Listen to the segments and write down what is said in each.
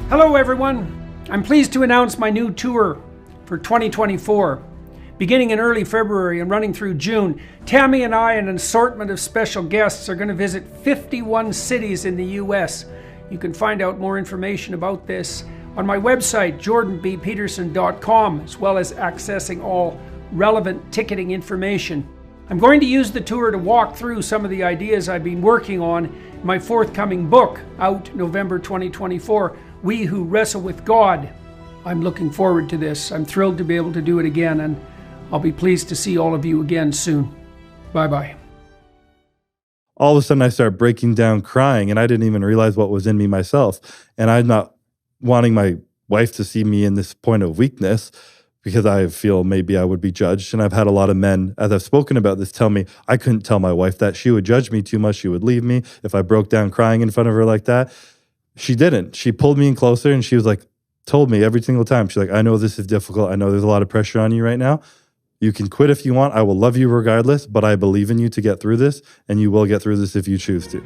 Hello everyone, I'm pleased to announce my new tour for 2024. Beginning in early February and running through June, Tammy and I and an assortment of special guests are going to visit 51 cities in the US. You can find out more information about this on my website, jordanbpeterson.com, as well as accessing all relevant ticketing information. I'm going to use the tour to walk through some of the ideas I've been working on in my forthcoming book, out November 2024, We Who Wrestle with God. I'm looking forward to this. I'm thrilled to be able to do it again, and I'll be pleased to see all of you again soon. Bye-bye. All of a sudden I start breaking down crying, and I didn't even realize what was in me myself. And I'm not wanting my wife to see me in this point of weakness because I feel maybe I would be judged. And I've had a lot of men, as I've spoken about this, tell me I couldn't tell my wife that. She would judge me too much. She would leave me if I broke down crying in front of her like that. She didn't. She pulled me in closer, and she was like, told me every single time. She's like, I know this is difficult. I know there's a lot of pressure on you right now. You can quit if you want. I will love you regardless, but I believe in you to get through this, and you will get through this if you choose to.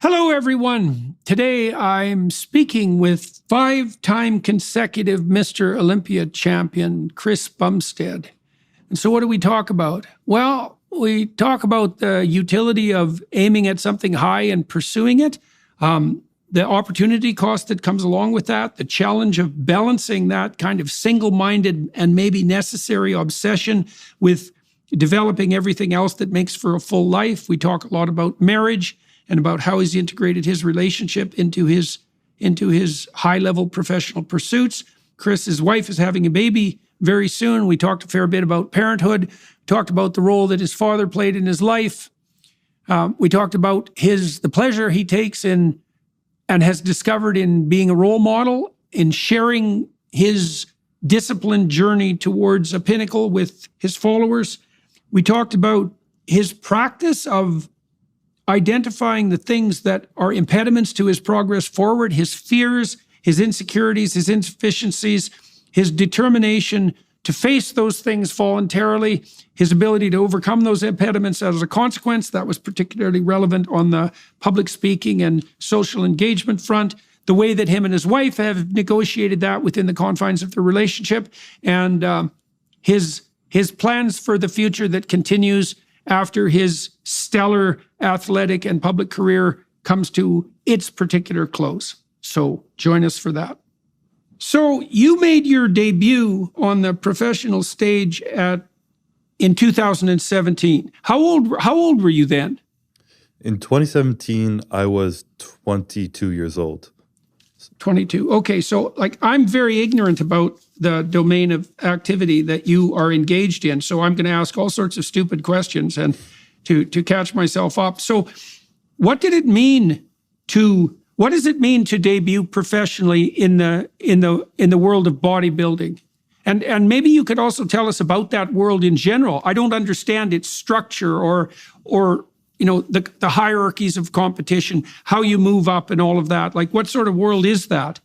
Hello, everyone. Today I'm speaking with five-time consecutive Mr. Olympia champion, Chris Bumstead. And so what do we talk about? Well, we talk about the utility of aiming at something high and pursuing it, the opportunity cost that comes along with that, the challenge of balancing that kind of single-minded and maybe necessary obsession with developing everything else that makes for a full life. We talk a lot about marriage and about how he's integrated his relationship into his high-level professional pursuits. Chris, his wife, is having a baby very soon. We talked a fair bit about parenthood, talked about the role that his father played in his life. We talked about the pleasure he takes in and has discovered in being a role model, in sharing his disciplined journey towards a pinnacle with his followers. We talked about his practice of identifying the things that are impediments to his progress forward, his fears, his insecurities, his insufficiencies, his determination to face those things voluntarily, his ability to overcome those impediments as a consequence. That was particularly relevant on the public speaking and social engagement front, the way that him and his wife have negotiated that within the confines of their relationship, and his plans for the future that continues after his stellar athletic and public career comes to its particular close. So join us for that. So you made your debut on the professional stage in 2017. How old were you then? In 2017, I was 22 years old. 22. Okay, so I'm very ignorant about the domain of activity that you are engaged in. So I'm going to ask all sorts of stupid questions and to catch myself up. So what does it mean to debut professionally in the world of bodybuilding? And maybe you could also tell us about that world in general. I don't understand its structure or the hierarchies of competition, how you move up and all of that. Like, what sort of world is that?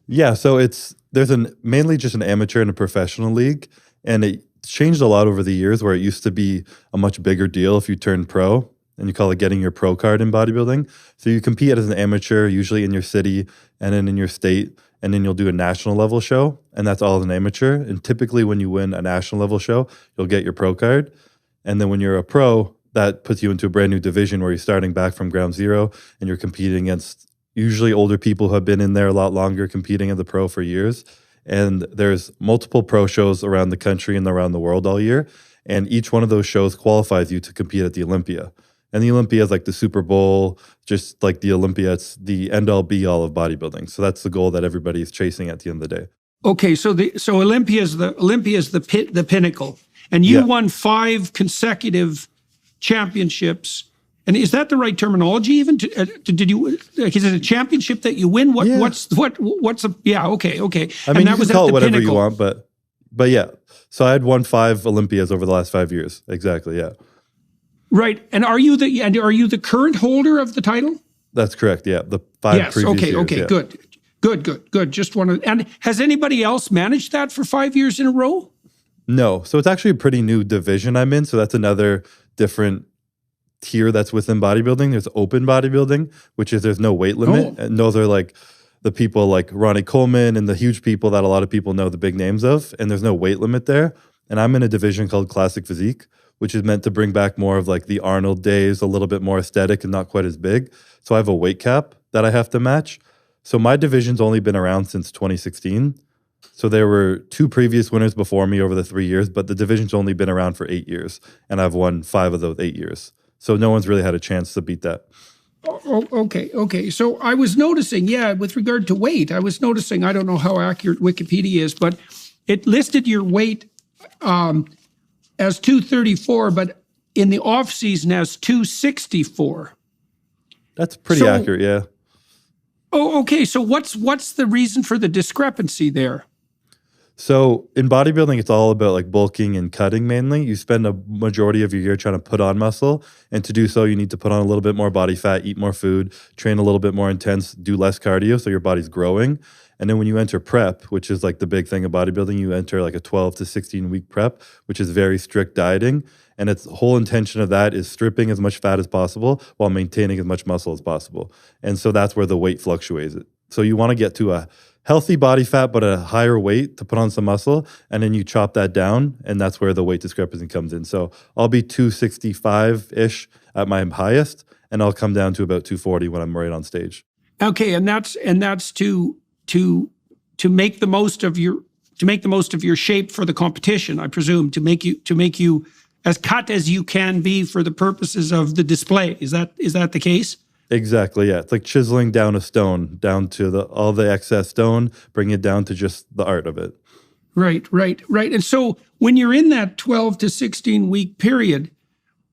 Yeah, so there's mainly just an amateur and a professional league, and it changed a lot over the years, where it used to be a much bigger deal if you turned pro, and you call it getting your pro card in bodybuilding. So you compete as an amateur, usually in your city and then in your state, and then you'll do a national level show, and that's all as an amateur. And typically when you win a national level show, you'll get your pro card. And then when you're a pro, that puts you into a brand new division where you're starting back from ground zero, and you're competing against usually older people who have been in there a lot longer, competing as a pro for years. And there's multiple pro shows around the country and around the world all year. And each one of those shows qualifies you to compete at the Olympia. And the Olympia is like the Super Bowl, just like the Olympia, it's the end-all be-all of bodybuilding. So that's the goal that everybody is chasing at the end of the day. Okay, so Olympia is the pinnacle, and you won 5 consecutive championships. And is that the right terminology? Even is it a championship that you win? What's a okay. I mean, you can call it whatever you want, but yeah. So I had won 5 Olympias over the last 5 years. Exactly. Yeah. Right. And are you the current holder of the title? That's correct. Yeah. The 5 previous years. Okay. Good. Good. Just one of, and has anybody else managed that for 5 years in a row? No. So it's actually a pretty new division I'm in. So that's another different tier that's within bodybuilding. There's open bodybuilding, which is there's no weight limit. Oh. And those are like the people like Ronnie Coleman and the huge people that a lot of people know the big names of. And there's no weight limit there. And I'm in a division called Classic Physique, which is meant to bring back more of like the Arnold days, a little bit more aesthetic and not quite as big. So I have a weight cap that I have to match. So my division's only been around since 2016. So there were 2 previous winners before me over the 3 years, but the division's only been around for 8 years. And I've won 5 of those 8 years. So no one's really had a chance to beat that. Oh, okay. So I was noticing, with regard to weight, I don't know how accurate Wikipedia is, but it listed your weight as 234, but in the off season as 264. That's pretty accurate, yeah. Oh, okay. So what's the reason for the discrepancy there? So in bodybuilding, it's all about like bulking and cutting mainly. You spend a majority of your year trying to put on muscle. And to do so, you need to put on a little bit more body fat, eat more food, train a little bit more intense, do less cardio so your body's growing. And then when you enter prep, which is like the big thing of bodybuilding, you enter like a 12 to 16 week prep, which is very strict dieting. And its whole intention of that is stripping as much fat as possible while maintaining as much muscle as possible. And so that's where the weight fluctuates. So you want to get to a healthy body fat, but a higher weight to put on some muscle. And then you chop that down. And that's where the weight discrepancy comes in. So I'll be 265-ish at my highest. And I'll come down to about 240 when I'm right on stage. Okay. And that's to make the most of your shape for the competition, I presume, to make you as cut as you can be for the purposes of the display. Is that the case? Exactly, yeah. It's like chiseling down a stone, down to all the excess stone, bring it down to just the art of it. Right. And so when you're in that 12 to 16 week period,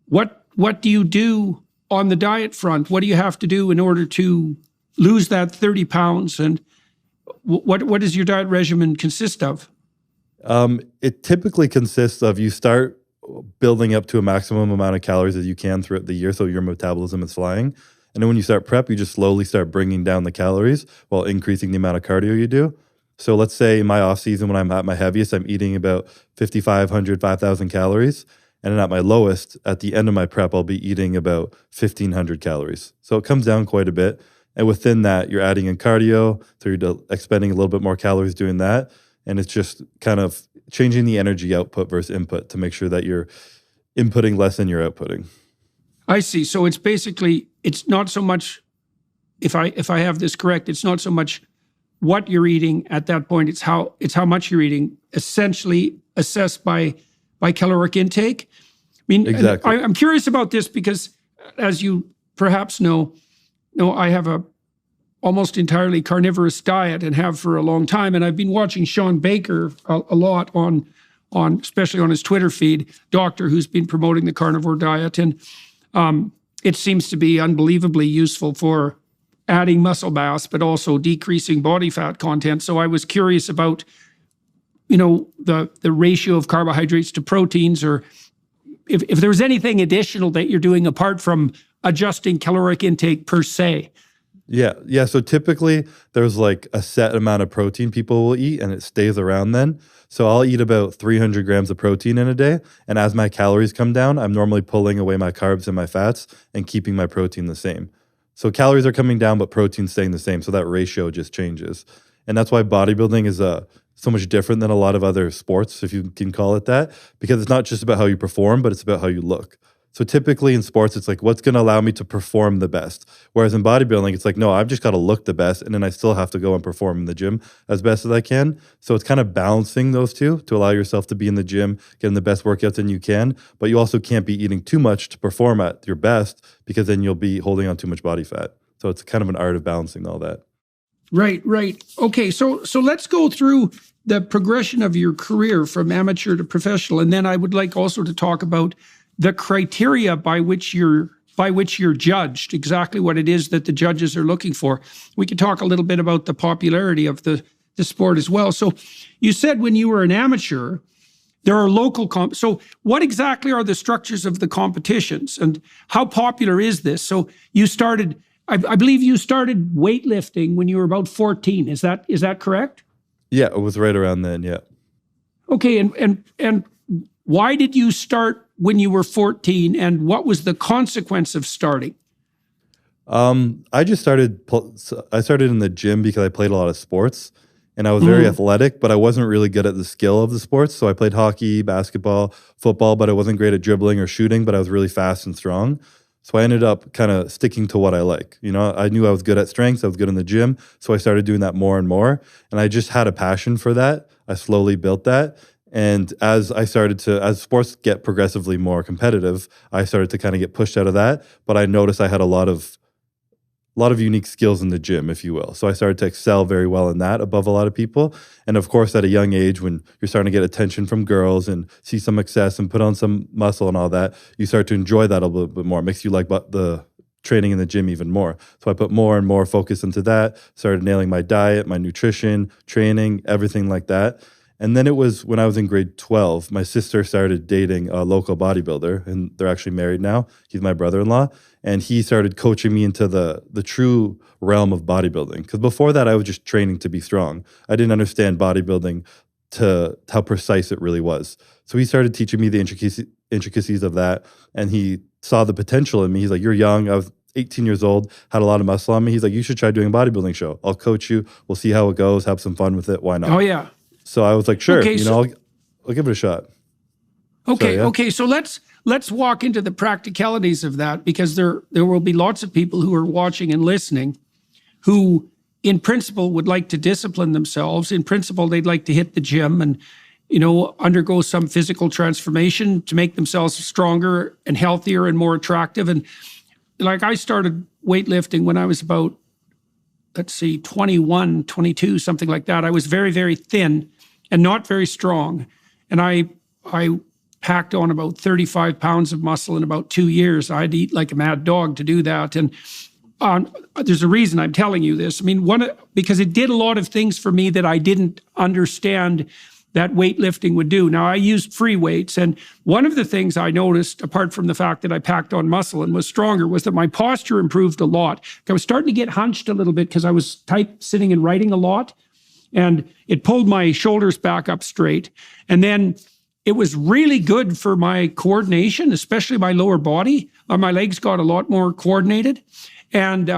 what do you do on the diet front? What do you have to do in order to lose that 30 pounds? And what does your diet regimen consist of? It typically consists of you start building up to a maximum amount of calories as you can throughout the year so your metabolism is flying. And then when you start prep, you just slowly start bringing down the calories while increasing the amount of cardio you do. So let's say in my off season, when I'm at my heaviest, I'm eating about 5,500, 5,000 calories. And then at my lowest, at the end of my prep, I'll be eating about 1,500 calories. So it comes down quite a bit. And within that, you're adding in cardio. So you're expending a little bit more calories doing that. And it's just kind of changing the energy output versus input to make sure that you're inputting less than you're outputting. I see. So it's basically, it's not so much, if I have this correct, it's not so much what you're eating at that point, it's how much you're eating, essentially assessed by caloric intake. I mean, exactly. I'm curious about this because, as you perhaps know, I have a almost entirely carnivorous diet and have for a long time. And I've been watching Sean Baker a lot on especially on his Twitter feed, doctor who's been promoting the carnivore diet. And it seems to be unbelievably useful for adding muscle mass, but also decreasing body fat content. So I was curious about, the ratio of carbohydrates to proteins, or if there was anything additional that you're doing apart from adjusting caloric intake per se. Yeah. So typically there's like a set amount of protein people will eat and it stays around then. So I'll eat about 300 grams of protein in a day. And as my calories come down, I'm normally pulling away my carbs and my fats and keeping my protein the same. So calories are coming down, but protein's staying the same. So that ratio just changes. And that's why bodybuilding is so much different than a lot of other sports, if you can call it that, because it's not just about how you perform, but it's about how you look. So typically in sports, it's like, what's going to allow me to perform the best? Whereas in bodybuilding, it's like, no, I've just got to look the best. And then I still have to go and perform in the gym as best as I can. So it's kind of balancing those two to allow yourself to be in the gym, getting the best workouts in you can. But you also can't be eating too much to perform at your best, because then you'll be holding on too much body fat. So it's kind of an art of balancing all that. Right. Okay, so let's go through the progression of your career from amateur to professional. And then I would like also to talk about the criteria by which you're judged, exactly what it is that the judges are looking for. We could talk a little bit about the popularity of the sport as well. So you said when you were an amateur, there are local so what exactly are the structures of the competitions and how popular is this? So you started I believe you started weightlifting when you were about 14. Is that correct? Yeah, it was right around then. Yeah. Okay, and why did you start when you were 14, and what was the consequence of starting? I just started. I started in the gym because I played a lot of sports, and I was very athletic, but I wasn't really good at the skill of the sports. So I played hockey, basketball, football, but I wasn't great at dribbling or shooting. But I was really fast and strong. So I ended up kind of sticking to what I like. You know, I knew I was good at strengths. I was good in the gym, so I started doing that more and more. And I just had a passion for that. I slowly built that. And as sports get progressively more competitive, I started to kind of get pushed out of that. But I noticed I had a lot of unique skills in the gym, if you will. So I started to excel very well in that above a lot of people. And of course, at a young age, when you're starting to get attention from girls and see some success and put on some muscle and all that, you start to enjoy that a little bit more. It makes you like the training in the gym even more. So I put more and more focus into that, started nailing my diet, my nutrition, training, everything like that. And then it was when I was in grade 12, my sister started dating a local bodybuilder, and they're actually married now. He's my brother-in-law, and he started coaching me into the true realm of bodybuilding. Because before that, I was just training to be strong. I didn't understand bodybuilding to how precise it really was. So he started teaching me the intricacies of that, and he saw the potential in me. He's like, "You're young." I was 18 years old, had a lot of muscle on me. He's like, "You should try doing a bodybuilding show. I'll coach you. We'll see how it goes. Have some fun with it. Why not?" Oh yeah. So I was like, "Sure, Okay, I'll give it a shot." Okay, So, yeah. okay. So let's walk into the practicalities of that, because there will be lots of people who are watching and listening who, in principle, would like to discipline themselves. In principle, they'd like to hit the gym and, undergo some physical transformation to make themselves stronger and healthier and more attractive. And like, I started weightlifting when I was about, 21, 22, something like that. I was very, very thin and not very strong. And I packed on about 35 pounds of muscle in about 2 years. I had to eat like a mad dog to do that. And there's a reason I'm telling you this. I mean, because it did a lot of things for me that I didn't understand that weightlifting would do. Now, I used free weights, and one of the things I noticed, apart from the fact that I packed on muscle and was stronger, was that my posture improved a lot. I was starting to get hunched a little bit because I was sitting and writing a lot, and it pulled my shoulders back up straight. And then it was really good for my coordination, especially my lower body. My legs got a lot more coordinated. And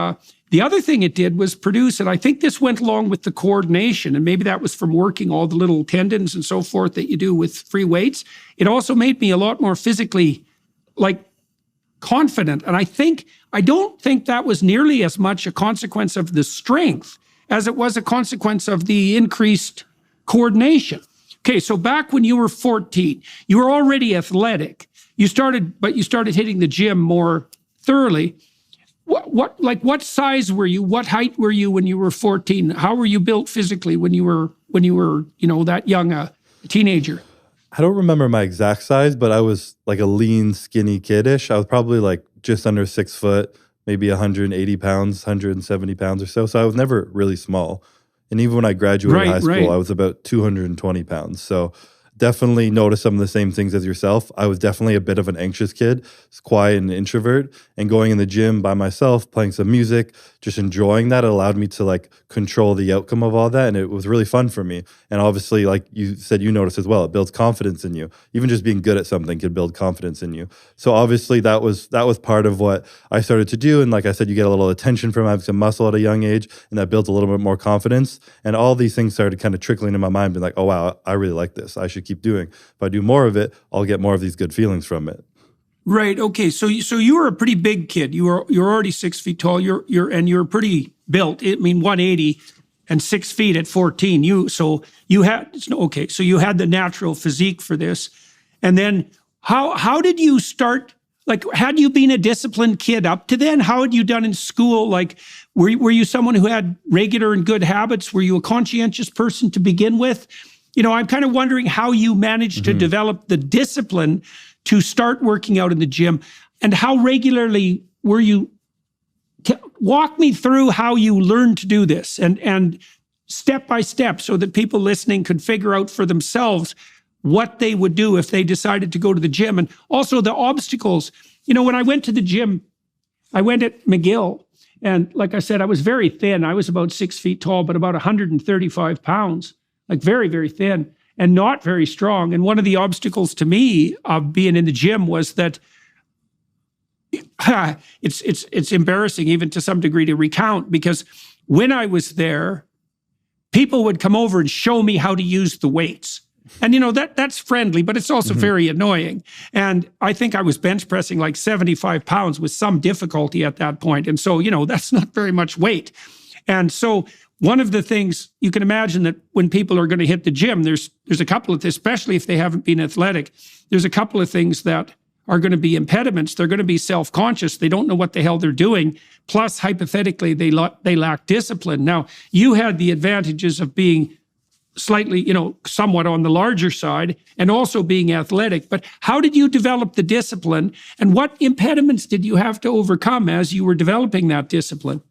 the other thing it did was produce, and I think this went along with the coordination, and maybe that was from working all the little tendons and so forth that you do with free weights. It also made me a lot more physically, confident. And I don't think that was nearly as much a consequence of the strength as it was a consequence of the increased coordination. Okay, so back when you were 14, you were already athletic. You started hitting the gym more thoroughly. What size were you? What height were you when you were 14? How were you built physically when you were that young a teenager? I don't remember my exact size, but I was like a lean, skinny kiddish. I was probably like just under 6 foot, maybe 180 pounds, 170 pounds or so. So I was never really small. And even when I graduated high school, I was about 220 pounds. So definitely noticed some of the same things as yourself. I was definitely a bit of an anxious kid, quiet and introvert, and going in the gym by myself, playing some music, just enjoying that, it allowed me to control the outcome of all that. And it was really fun for me. And obviously, like you said, you noticed as well, it builds confidence in you. Even just being good at something could build confidence in you. So obviously that was part of what I started to do. And like I said, you get a little attention from having some muscle at a young age, and that builds a little bit more confidence. And all these things started kind of trickling in my mind, being like, oh wow, I really like this. I should keep doing. If I do more of it, I'll get more of these good feelings from it. Right. Okay. So you were a pretty big kid. You're already 6 feet tall. You're pretty built. I mean, 180 and 6 feet at 14. So you had the natural physique for this. And then how did you start? Like, had you been a disciplined kid up to then? How had you done in school? Like, were you someone who had regular and good habits? Were you a conscientious person to begin with? I'm kind of wondering how you managed to develop the discipline to start working out in the gym, and how regularly were you? Walk me through how you learned to do this, and step by step, so that people listening could figure out for themselves what they would do if they decided to go to the gym, and also the obstacles. When I went to the gym, I went at McGill, And like I said, I was very thin. I was about 6 feet tall, but about 135 pounds, like very, very thin and not very strong. And one of the obstacles to me of being in the gym was that it's embarrassing even to some degree to recount, because when I was there, people would come over and show me how to use the weights. And that's friendly, but it's also very annoying. And I think I was bench pressing like 75 pounds with some difficulty at that point. And so, that's not very much weight. And so one of the things you can imagine, that when people are going to hit the gym, there's a couple of, especially if they haven't been athletic, there's a couple of things that are going to be impediments. They're going to be self-conscious. They don't know what the hell they're doing. Plus, hypothetically, they lack discipline. Now, you had the advantages of being slightly, somewhat on the larger side, and also being athletic. But how did you develop the discipline, and what impediments did you have to overcome as you were developing that discipline?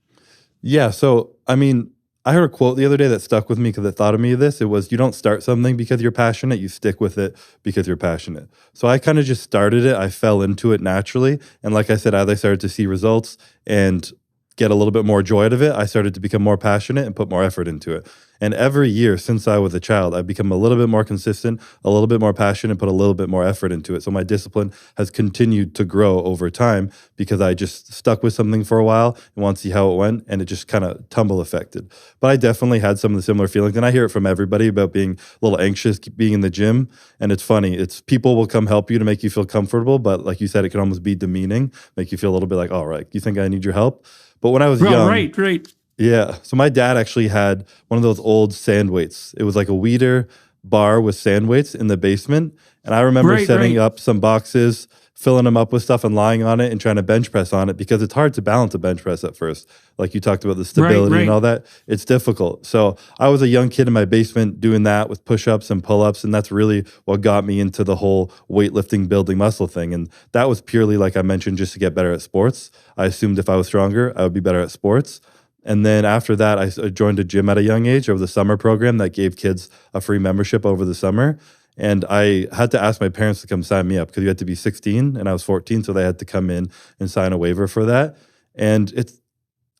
Yeah, so I heard a quote the other day that stuck with me because it thought of me of this. It was, you don't start something because you're passionate, you stick with it because you're passionate. So I kind of just started it. I fell into it naturally. And like I said, as I started to see results and get a little bit more joy out of it, I started to become more passionate and put more effort into it. And every year since I was a child, I've become a little bit more consistent, a little bit more passionate, put a little bit more effort into it. So my discipline has continued to grow over time because I just stuck with something for a while and want to see how it went, and it just kind of tumble affected. But I definitely had some of the similar feelings, and I hear it from everybody about being a little anxious, being in the gym. And it's funny, it's people will come help you to make you feel comfortable, but like you said, it can almost be demeaning, make you feel a little bit like, all right, you think I need your help? But when I was young, right. Yeah. So my dad actually had one of those old sand weights. It was like a weeder bar with sand weights in the basement. And I remember setting up some boxes, filling them up with stuff and lying on it and trying to bench press on it, because it's hard to balance a bench press at first. Like you talked about the stability and all that. It's difficult. So I was a young kid in my basement doing that with push-ups and pull-ups. And that's really what got me into the whole weightlifting, building muscle thing. And that was purely, like I mentioned, just to get better at sports. I assumed if I was stronger, I would be better at sports. And then after that, I joined a gym at a young age. There was a summer program that gave kids a free membership over the summer. And I had to ask my parents to come sign me up because you had to be 16 and I was 14. So they had to come in and sign a waiver for that. And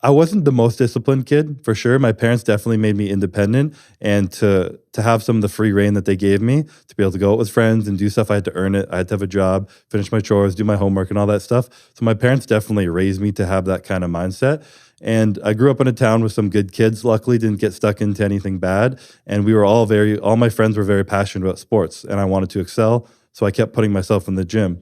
I wasn't the most disciplined kid, for sure. My parents definitely made me independent, and to have some of the free reign that they gave me to be able to go out with friends and do stuff, I had to earn it. I had to have a job, finish my chores, do my homework and all that stuff. So my parents definitely raised me to have that kind of mindset. And I grew up in a town with some good kids, luckily didn't get stuck into anything bad. And we were all my friends were very passionate about sports, and I wanted to excel. So I kept putting myself in the gym.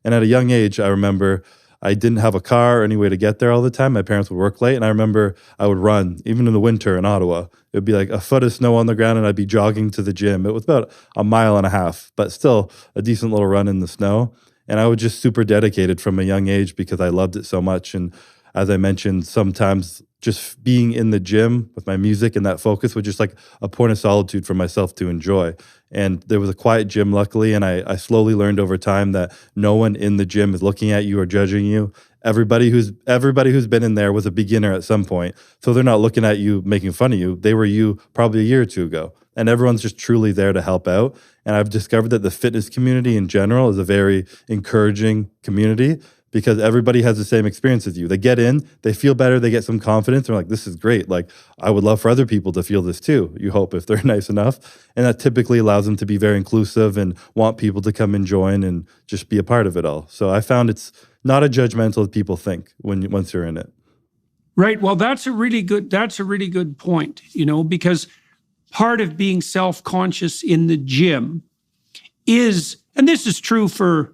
And at a young age, I remember I didn't have a car or any way to get there all the time. My parents would work late, and I remember I would run, even in the winter in Ottawa. It would be like a foot of snow on the ground, and I'd be jogging to the gym. It was about a mile and a half, but still a decent little run in the snow. And I was just super dedicated from a young age because I loved it so much. And as I mentioned, sometimes just being in the gym with my music and that focus was just like a point of solitude for myself to enjoy. And there was a quiet gym, luckily, and I slowly learned over time that no one in the gym is looking at you or judging you. Everybody who's been in there was a beginner at some point. So they're not looking at you making fun of you. They were you probably a year or two ago. And everyone's just truly there to help out. And I've discovered that the fitness community in general is a very encouraging community, because everybody has the same experience as you. They get in, they feel better, they get some confidence. They're like, this is great. Like, I would love for other people to feel this too. You hope, if they're nice enough. And that typically allows them to be very inclusive and want people to come and join and just be a part of it all. So I found it's not as judgmental as people think once you're in it. Right. Well, that's a really good point, because part of being self-conscious in the gym is, and this is true for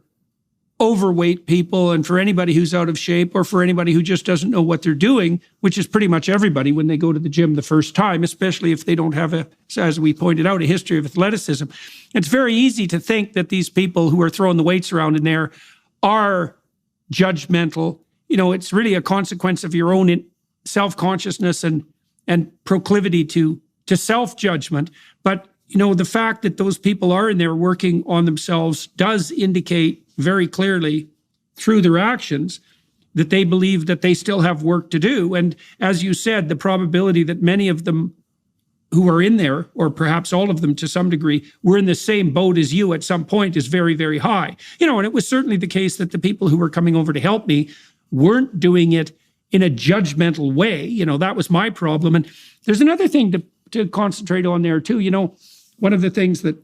overweight people and for anybody who's out of shape, or for anybody who just doesn't know what they're doing, which is pretty much everybody when they go to the gym the first time, especially if they don't have as we pointed out, a history of athleticism. It's very easy to think that these people who are throwing the weights around in there are judgmental. It's really a consequence of your own self-consciousness and proclivity to self-judgment. But the fact that those people are in there working on themselves does indicate very clearly through their actions that they believe that they still have work to do. And as you said, the probability that many of them who are in there, or perhaps all of them to some degree, were in the same boat as you at some point is very, very high. And it was certainly the case that the people who were coming over to help me weren't doing it in a judgmental way. You know, that was my problem. And there's another thing to concentrate on there too. You know, one of the things that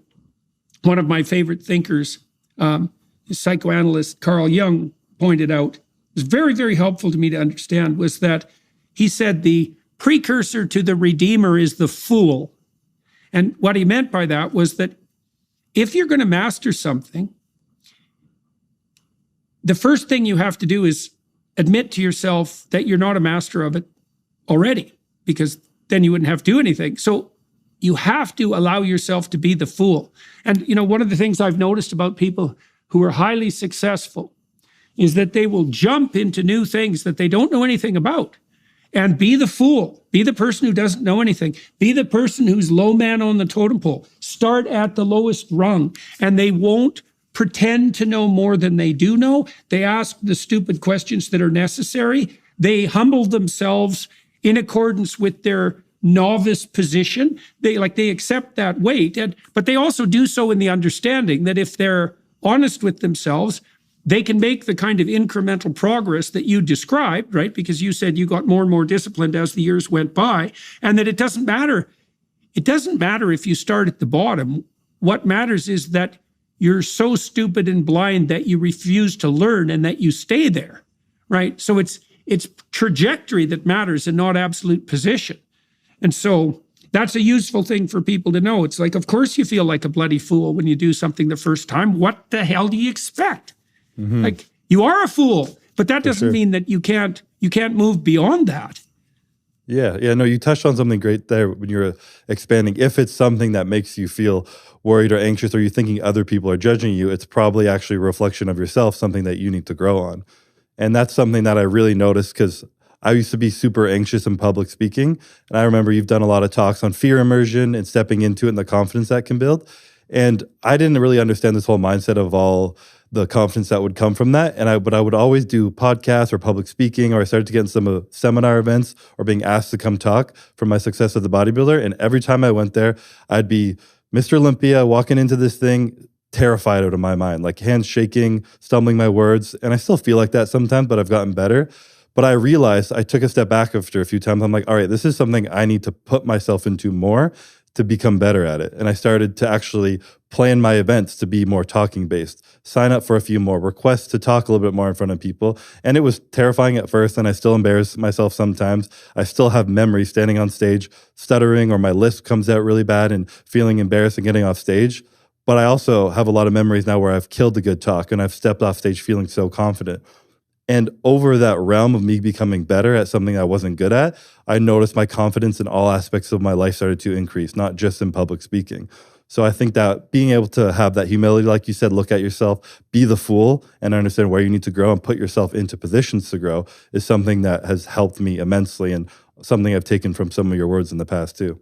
one of my favorite thinkers, psychoanalyst Carl Jung, pointed out was very, very helpful to me to understand, was that he said the precursor to the Redeemer is the fool. And what he meant by that was that if you're going to master something, the first thing you have to do is admit to yourself that you're not a master of it already, because then you wouldn't have to do anything. So you have to allow yourself to be the fool. And, you know, one of the things I've noticed about people who are highly successful is that they will jump into new things that they don't know anything about and be the fool, be the person who doesn't know anything, be the person who's low man on the totem pole, start at the lowest rung, and they won't pretend to know more than they do know. They ask the stupid questions that are necessary. They humble themselves in accordance with their novice position. They accept that weight, but they also do so in the understanding that if they're honest with themselves, they can make the kind of incremental progress that you described, right? Because you said you got more and more disciplined as the years went by, and that it doesn't matter. It doesn't matter if you start at the bottom. What matters is that you're so stupid and blind that you refuse to learn and that you stay there, right? So it's trajectory that matters and not absolute position. And so that's a useful thing for people to know. It's like, of course you feel like a bloody fool when you do something the first time. What the hell do you expect? Mm-hmm. Like, you are a fool, but that doesn't mean that you can't move beyond that. Yeah, no, you touched on something great there when you're expanding. If it's something that makes you feel worried or anxious, or you're thinking other people are judging you, it's probably actually a reflection of yourself, something that you need to grow on. And that's something that I really noticed, because I used to be super anxious in public speaking. And I remember you've done a lot of talks on fear immersion and stepping into it and the confidence that can build. And I didn't really understand this whole mindset of all the confidence that would come from that. But I would always do podcasts or public speaking, or I started to get in some seminar events or being asked to come talk for my success as a bodybuilder. And every time I went there, I'd be Mr. Olympia walking into this thing, terrified out of my mind, like hands shaking, stumbling my words. And I still feel like that sometimes, but I've gotten better. But I realized, I took a step back after a few times. I'm like, all right, this is something I need to put myself into more to become better at it. And I started to actually plan my events to be more talking based, sign up for a few more requests to talk a little bit more in front of people. And it was terrifying at first, and I still embarrass myself sometimes. I still have memories standing on stage, stuttering, or my lisp comes out really bad and feeling embarrassed and getting off stage. But I also have a lot of memories now where I've killed a good talk and I've stepped off stage feeling so confident. And over that realm of me becoming better at something I wasn't good at, I noticed my confidence in all aspects of my life started to increase, not just in public speaking. So I think that being able to have that humility, like you said, look at yourself, be the fool, and understand where you need to grow and put yourself into positions to grow is something that has helped me immensely, and something I've taken from some of your words in the past too.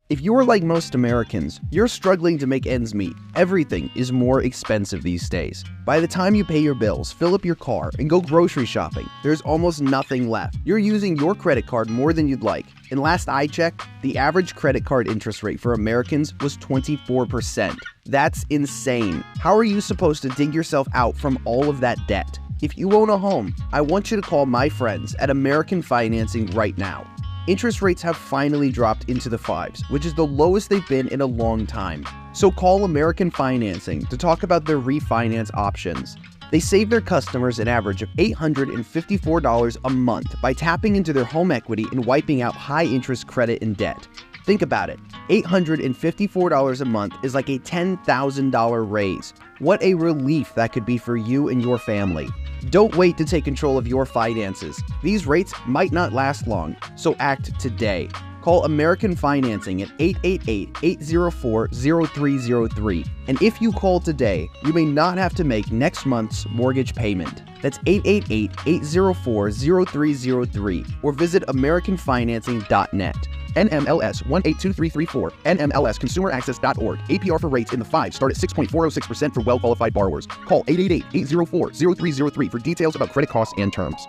If you're like most Americans, you're struggling to make ends meet. Everything is more expensive these days. By the time you pay your bills, fill up your car, and go grocery shopping, there's almost nothing left. You're using your credit card more than you'd like. And last I checked, the average credit card interest rate for Americans was 24%. That's insane. How are you supposed to dig yourself out from all of that debt? If you own a home, I want you to call my friends at American Financing right now. Interest rates have finally dropped into the 5s, which is the lowest they've been in a long time. So call American Financing to talk about their refinance options. They save their customers an average of $854 a month by tapping into their home equity and wiping out high-interest credit and debt. Think about it. $854 a month is like a $10,000 raise. What a relief that could be for you and your family. Don't wait to take control of your finances. These rates might not last long, so act today. Call American Financing at 888-804-0303. And if you call today, you may not have to make next month's mortgage payment. That's 888-804-0303, or visit AmericanFinancing.net. NMLS 182334, NMLSConsumerAccess.org. APR for rates in the 5s start at 6.406% for well-qualified borrowers. Call 888-804-0303 for details about credit costs and terms.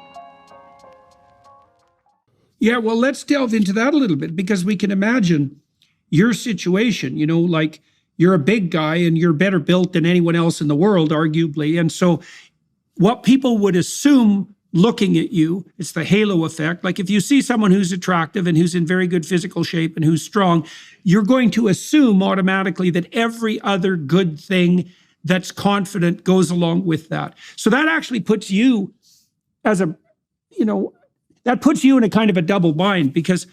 Yeah, well, let's delve into that a little bit, because we can imagine your situation, you know, like you're a big guy and you're better built than anyone else in the world, arguably. And so what people would assume looking at you. It's the halo effect. Like if you see someone who's attractive and who's in very good physical shape and who's strong, you're going to assume automatically that every other good thing that's confident goes along with that. So that actually puts you as a, that puts you in a kind of a double bind, because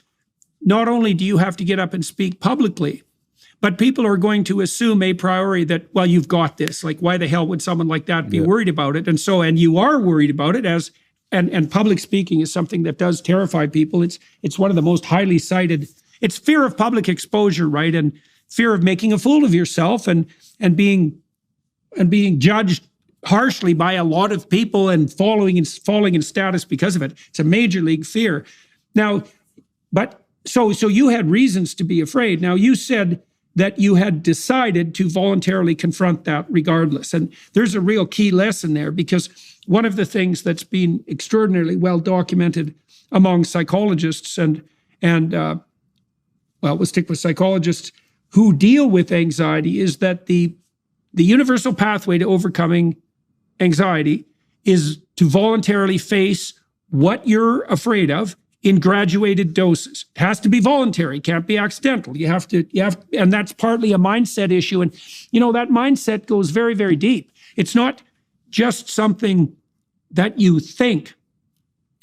not only do you have to get up and speak publicly, but people are going to assume a priori that, well, you've got this. Like, why the hell would someone like that be worried about it? And you are worried about it and public speaking is something that does terrify people. It's one of the most highly cited. It's fear of public exposure, right? And fear of making a fool of yourself and being judged harshly by a lot of people and falling in status because of it. It's a major league fear. Now, so you had reasons to be afraid. Now, you said that you had decided to voluntarily confront that regardless. And there's a real key lesson there, because one of the things that's been extraordinarily well documented among psychologists and we'll stick with psychologists who deal with anxiety is that the universal pathway to overcoming anxiety is to voluntarily face what you're afraid of in graduated doses. It has to be voluntary, can't be accidental. You have to, and that's partly a mindset issue. And, that mindset goes very, very deep. It's not just something that you think.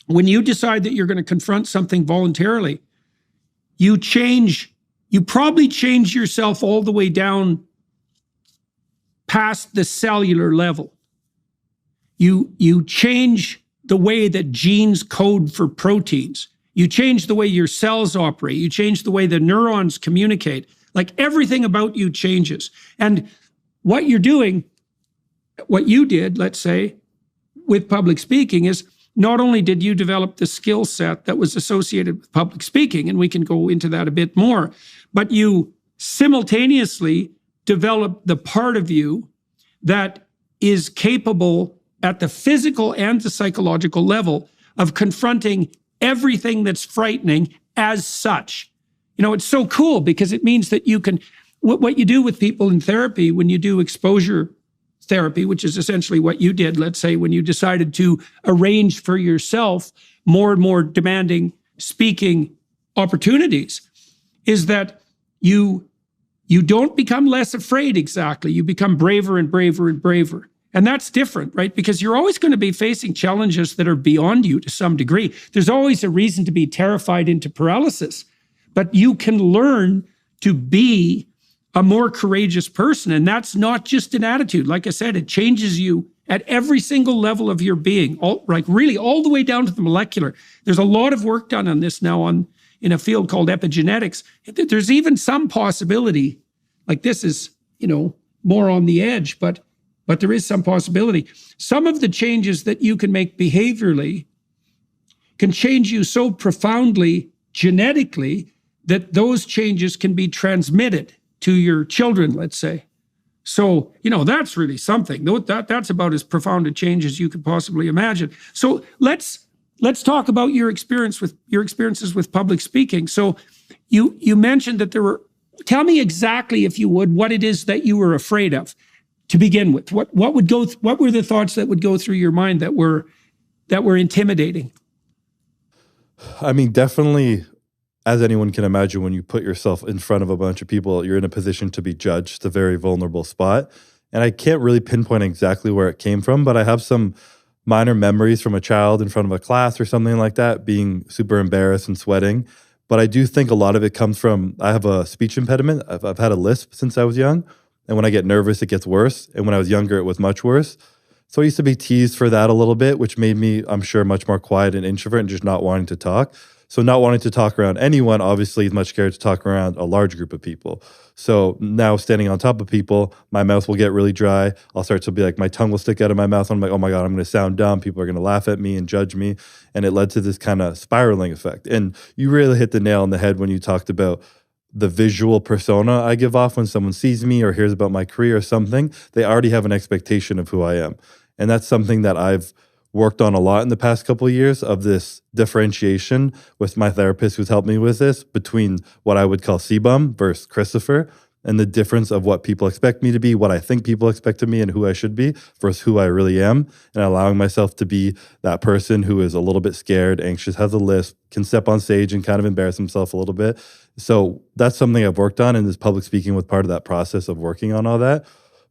When you decide that you're going to confront something voluntarily, you probably change yourself all the way down past the cellular level. You change the way that genes code for proteins. You change the way your cells operate. You change the way the neurons communicate. Like everything about you changes. And what you're doing, what you did, let's say, with public speaking is not only did you develop the skill set that was associated with public speaking, and we can go into that a bit more, but you simultaneously developed the part of you that is capable at the physical and the psychological level of confronting everything that's frightening as such. It's so cool because it means that you can, what you do with people in therapy, when you do exposure therapy, which is essentially what you did, let's say, when you decided to arrange for yourself more and more demanding speaking opportunities, is that you don't become less afraid exactly. You become braver and braver and braver. And that's different, right? Because you're always going to be facing challenges that are beyond you to some degree. There's always a reason to be terrified into paralysis, but you can learn to be a more courageous person. And that's not just an attitude. Like I said, it changes you at every single level of your being, really all the way down to the molecular. There's a lot of work done on this now in a field called epigenetics. There's even some possibility, like this is, more on the edge, but there is some possibility. Some of the changes that you can make behaviorally can change you so profoundly genetically that those changes can be transmitted to your children, let's say. So, that's really something. That's about as profound a change as you could possibly imagine. So let's talk about your experiences with public speaking. So you mentioned that tell me exactly, if you would, what it is that you were afraid of to begin with. What were the thoughts that would go through your mind that were intimidating? I mean, definitely, as anyone can imagine, when you put yourself in front of a bunch of people, you're in a position to be judged. It's a very vulnerable spot. And I can't really pinpoint exactly where it came from, but I have some minor memories from a child in front of a class or something like that, being super embarrassed and sweating. But I do think a lot of it comes from, I have a speech impediment. I've had a lisp since I was young. And when I get nervous, it gets worse. And when I was younger, it was much worse. So I used to be teased for that a little bit, which made me, I'm sure, much more quiet and introvert and just not wanting to talk. So not wanting to talk around anyone, obviously, is much scarier to talk around a large group of people. So now standing on top of people, my mouth will get really dry. I'll start to be like, my tongue will stick out of my mouth. I'm like, oh my God, I'm going to sound dumb. People are going to laugh at me and judge me. And it led to this kind of spiraling effect. And you really hit the nail on the head when you talked about the visual persona I give off when someone sees me or hears about my career or something. They already have an expectation of who I am. And that's something that I've worked on a lot in the past couple of years, of this differentiation with my therapist who's helped me with this between what I would call C-Bum versus Christopher. and the difference of what people expect me to be, what I think people expect of me, and who I should be versus who I really am, and allowing myself to be that person who is a little bit scared, anxious, has a lisp, can step on stage and kind of embarrass himself a little bit. So that's something I've worked on, and this public speaking was part of that process of working on all that.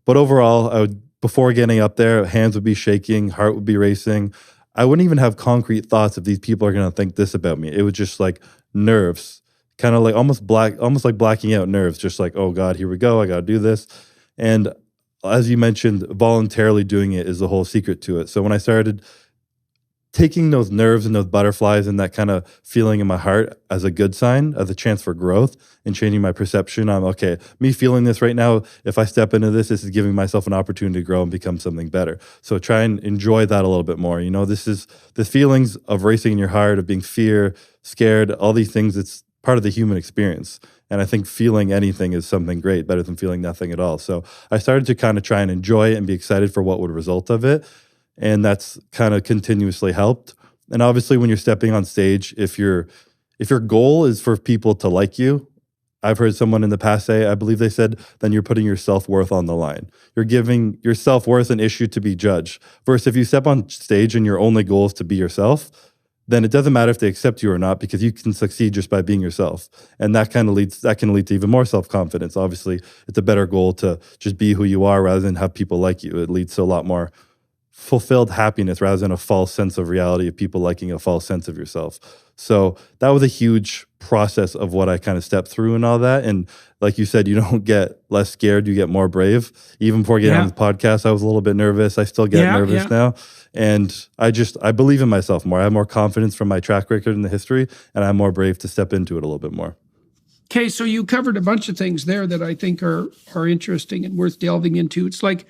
But overall, before getting up there, hands would be shaking, heart would be racing. I wouldn't even have concrete thoughts if these people are going to think this about me. It was just like nerves, kind of like almost like blacking out nerves, just like, oh God, here we go. I got to do this. And as you mentioned, voluntarily doing it is the whole secret to it. So when I started taking those nerves and those butterflies and that kind of feeling in my heart as a good sign, as a chance for growth and changing my perception, I'm okay, me feeling this right now, if I step into this is giving myself an opportunity to grow and become something better. So try and enjoy that a little bit more. This is the feelings of racing in your heart, of being scared, all these things. It's part of the human experience. And I think feeling anything is something great, better than feeling nothing at all. So I started to kind of try and enjoy it and be excited for what would result of it. And that's kind of continuously helped. And obviously when you're stepping on stage, if your goal is for people to like you, I've heard someone in the past say, I believe they said, then you're putting your self-worth on the line. You're giving your self-worth an issue to be judged. Versus if you step on stage and your only goal is to be yourself, then it doesn't matter if they accept you or not, because you can succeed just by being yourself. And that can lead to even more self-confidence. Obviously, it's a better goal to just be who you are rather than have people like you. It leads to a lot more fulfilled happiness rather than a false sense of reality of people liking a false sense of yourself. So that was a huge process of what I kind of stepped through and all that. And like you said, you don't get less scared, you get more brave. Even before getting on the podcast, I was a little bit nervous. I still get nervous now. And I believe in myself more. I have more confidence from my track record in the history, and I'm more brave to step into it a little bit more. Okay, so you covered a bunch of things there that I think are interesting and worth delving into. It's like,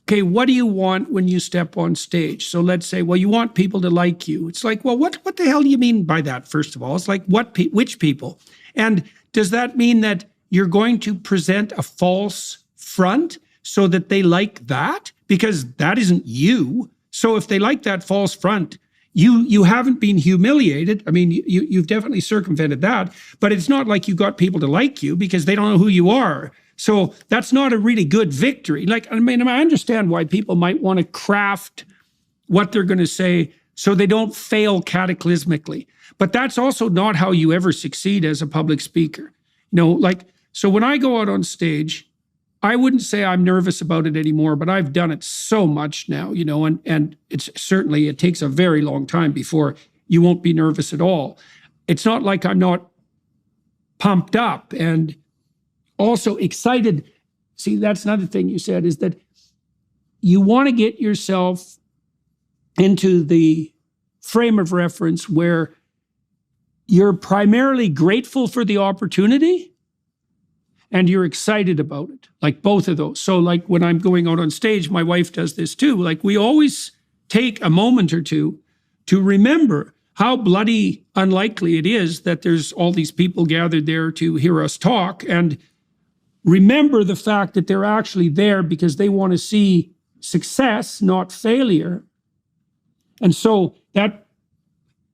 okay, what do you want when you step on stage? So let's say, well, you want people to like you. It's like, well, what the hell do you mean by that, first of all? It's like, which people? And does that mean that you're going to present a false front so that they like that? Because that isn't you. So if they like that false front, you haven't been humiliated. I mean, you've definitely circumvented that, but it's not like you got people to like you because they don't know who you are. So that's not a really good victory. Like, I mean, I understand why people might want to craft what they're going to say so they don't fail cataclysmically. But that's also not how you ever succeed as a public speaker. So when I go out on stage, I wouldn't say I'm nervous about it anymore, but I've done it so much now, and it takes a very long time before you won't be nervous at all. It's not like I'm not pumped up and also excited. See, that's another thing you said, is that you want to get yourself into the frame of reference where you're primarily grateful for the opportunity and you're excited about it, like both of those. So like when I'm going out on stage, my wife does this too. Like we always take a moment or two to remember how bloody unlikely it is that there's all these people gathered there to hear us talk, and remember the fact that they're actually there because they want to see success, not failure. And so that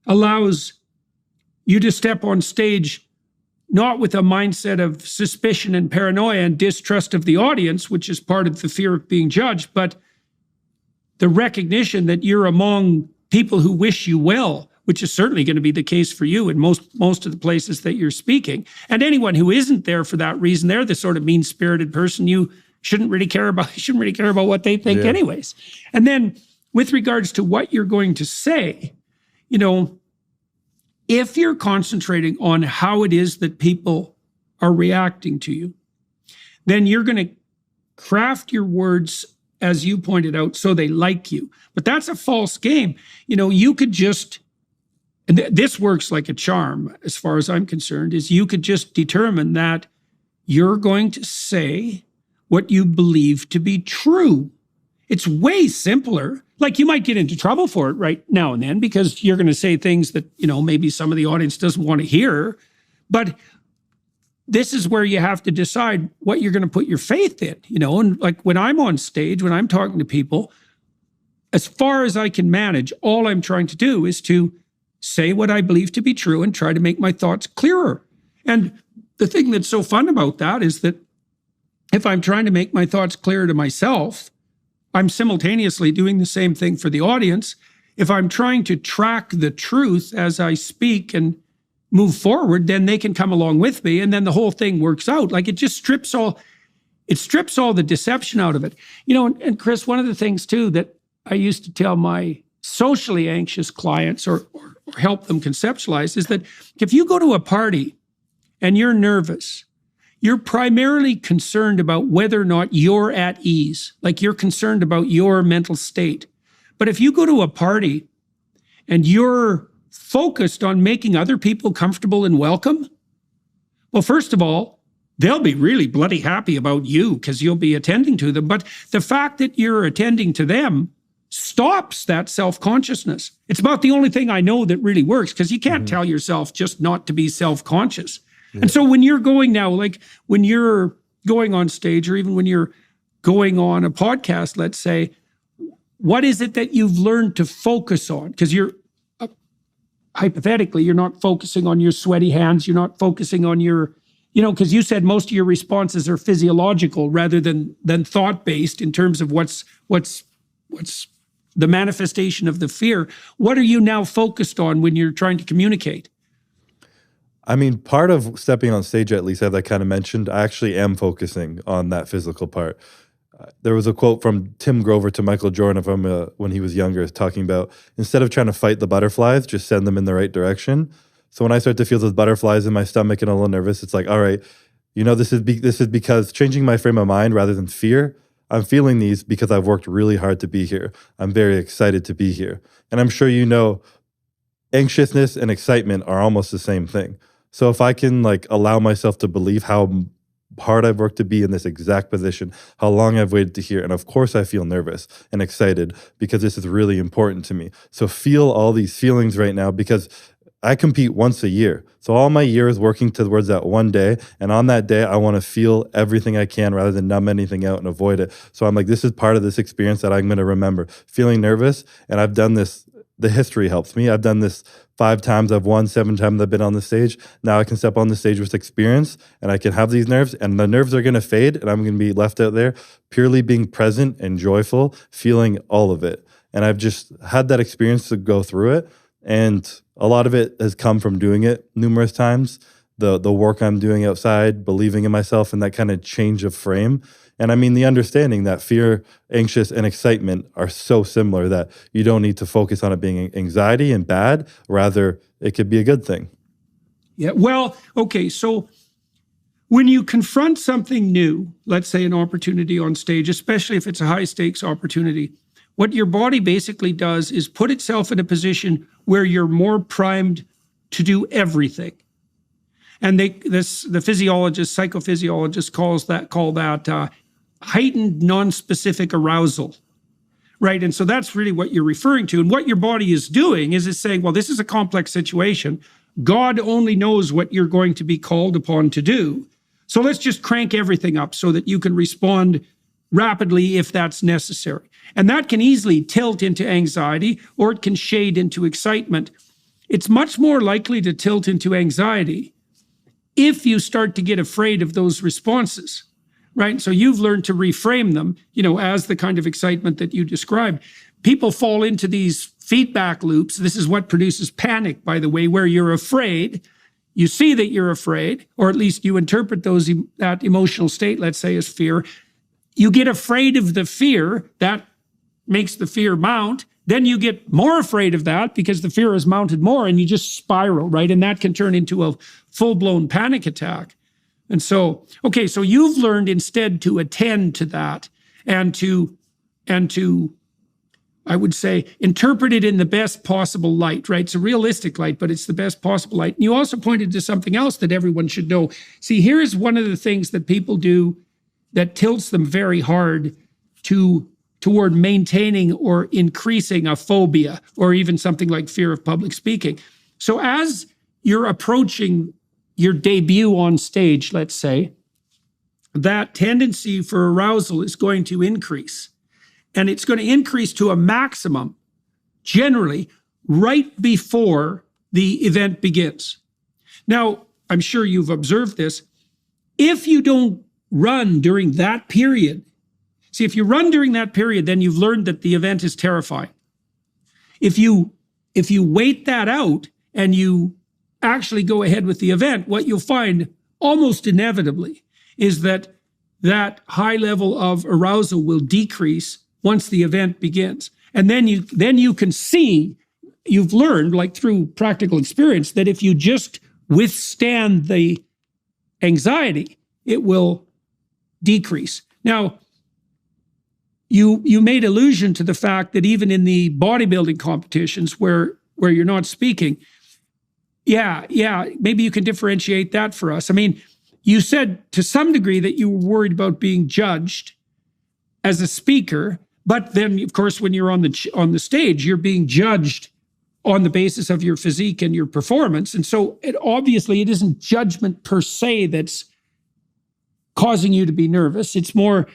allows you to step on stage not with a mindset of suspicion and paranoia and distrust of the audience, which is part of the fear of being judged, but the recognition that you're among people who wish you well, which is certainly going to be the case for you in most of the places that you're speaking. And anyone who isn't there for that reason, they're the sort of mean-spirited person you shouldn't really care about what they think anyways. And then with regards to what you're going to say, if you're concentrating on how it is that people are reacting to you, then you're going to craft your words, as you pointed out, so they like you. But that's a false game. You could just, and this works like a charm as far as I'm concerned, is you could just determine that you're going to say what you believe to be true. It's way simpler. Like you might get into trouble for it right now and then because you're going to say things that, maybe some of the audience doesn't want to hear. But this is where you have to decide what you're going to put your faith in, and like when I'm on stage, when I'm talking to people, as far as I can manage, all I'm trying to do is to say what I believe to be true and try to make my thoughts clearer. And the thing that's so fun about that is that if I'm trying to make my thoughts clear to myself, I'm simultaneously doing the same thing for the audience. If I'm trying to track the truth as I speak and move forward, then they can come along with me, and then the whole thing works out. Like, it just strips all the deception out of it. And Chris, one of the things too that I used to tell my socially anxious clients or help them conceptualize is that if you go to a party and you're nervous, you're primarily concerned about whether or not you're at ease, like you're concerned about your mental state. But if you go to a party and you're focused on making other people comfortable and welcome, well, first of all, they'll be really bloody happy about you because you'll be attending to them. But the fact that you're attending to them stops that self-consciousness. It's about the only thing I know that really works, because you can't tell yourself just not to be self-conscious. Yeah. And so when you're going now, like when you're going on stage, or even when you're going on a podcast, let's say, what is it that you've learned to focus on? Because you're, hypothetically, you're not focusing on your sweaty hands. You're not focusing on your, because you said most of your responses are physiological rather than thought-based in terms of what's the manifestation of the fear. What are you now focused on when you're trying to communicate? I mean, part of stepping on stage, at least, as I kind of mentioned, I actually am focusing on that physical part. There was a quote from Tim Grover to Michael Jordan from when he was younger, talking about, instead of trying to fight the butterflies, just send them in the right direction. So when I start to feel those butterflies in my stomach and a little nervous, it's like, all right, this is because changing my frame of mind rather than fear. I'm feeling these because I've worked really hard to be here. I'm very excited to be here. And I'm sure anxiousness and excitement are almost the same thing. So if I can allow myself to believe how hard I've worked to be in this exact position, how long I've waited to hear, and of course I feel nervous and excited because this is really important to me. So feel all these feelings right now, because I compete once a year. So all my year is working towards that one day. And on that day, I want to feel everything I can rather than numb anything out and avoid it. So I'm like, this is part of this experience that I'm going to remember. Feeling nervous. And I've done this. The history helps me. I've done this 5 times. I've won 7 times I've been on the stage. Now I can step on the stage with experience, and I can have these nerves, and the nerves are going to fade, and I'm going to be left out there purely being present and joyful, feeling all of it. And I've just had that experience to go through it. And a lot of it has come from doing it numerous times. The work I'm doing outside, believing in myself, and that kind of change of frame. And I mean, the understanding that fear, anxious, and excitement are so similar that you don't need to focus on it being anxiety and bad. Rather, it could be a good thing. Yeah, well, okay, so when you confront something new, let's say an opportunity on stage, especially if it's a high-stakes opportunity, what your body basically does is put itself in a position where you're more primed to do everything. And the psychophysiologist call that heightened non-specific arousal, right? And so that's really what you're referring to. And what your body is doing is it's saying, well, this is a complex situation. God only knows what you're going to be called upon to do. So let's just crank everything up so that you can respond rapidly if that's necessary. And that can easily tilt into anxiety, or it can shade into excitement. It's much more likely to tilt into anxiety if you start to get afraid of those responses, right? So you've learned to reframe them, as the kind of excitement that you described. People fall into these feedback loops. This is what produces panic, by the way, where you're afraid. You see that you're afraid, or at least you interpret that emotional state, let's say, as fear. You get afraid of the fear. That makes the fear mount. Then you get more afraid of that because the fear has mounted more, and you just spiral, right? And that can turn into a full-blown panic attack. And so, okay, so you've learned instead to attend to that and to, I would say, interpret it in the best possible light, right? It's a realistic light, but it's the best possible light. And you also pointed to something else that everyone should know. See, here's one of the things that people do that tilts them very hard toward maintaining or increasing a phobia, or even something like fear of public speaking. So as you're approaching your debut on stage, let's say, that tendency for arousal is going to increase. And it's going to increase to a maximum, generally, right before the event begins. Now, I'm sure you've observed this. If you don't run during that period, see, if you run during that period, then you've learned that the event is terrifying. If you wait that out and you actually go ahead with the event, what you'll find almost inevitably is that that high level of arousal will decrease once the event begins. And then you can see, you've learned, like through practical experience, that if you just withstand the anxiety, it will decrease. Now, you made allusion to the fact that even in the bodybuilding competitions where you're not speaking, maybe you can differentiate that for us. I mean, you said to some degree that you were worried about being judged as a speaker, but then, of course, when you're on the stage, you're being judged on the basis of your physique and your performance. And so obviously it isn't judgment per se that's causing you to be nervous. It's more,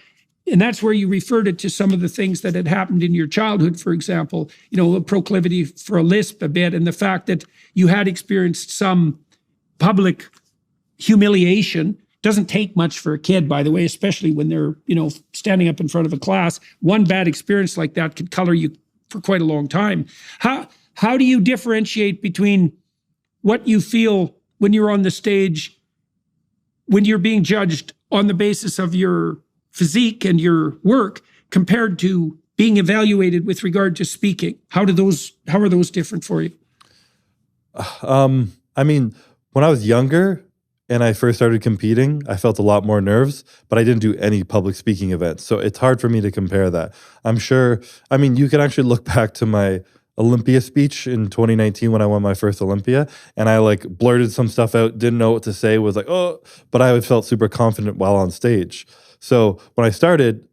and that's where you referred it to some of the things that had happened in your childhood, for example, a proclivity for a lisp a bit, and the fact that you had experienced some public humiliation. Doesn't take much for a kid, by the way, especially when they're, standing up in front of a class. One bad experience like that could color you for quite a long time. How do you differentiate between what you feel when you're on the stage, when you're being judged on the basis of your physique and your work, compared to being evaluated with regard to speaking? How are those different for you? I mean, when I was younger and I first started competing, I felt a lot more nerves, but I didn't do any public speaking events. So it's hard for me to compare that. I'm sure, you can actually look back to my Olympia speech in 2019 when I won my first Olympia, and I blurted some stuff out, didn't know what to say, was like, oh, but I felt super confident while on stage. So when I started,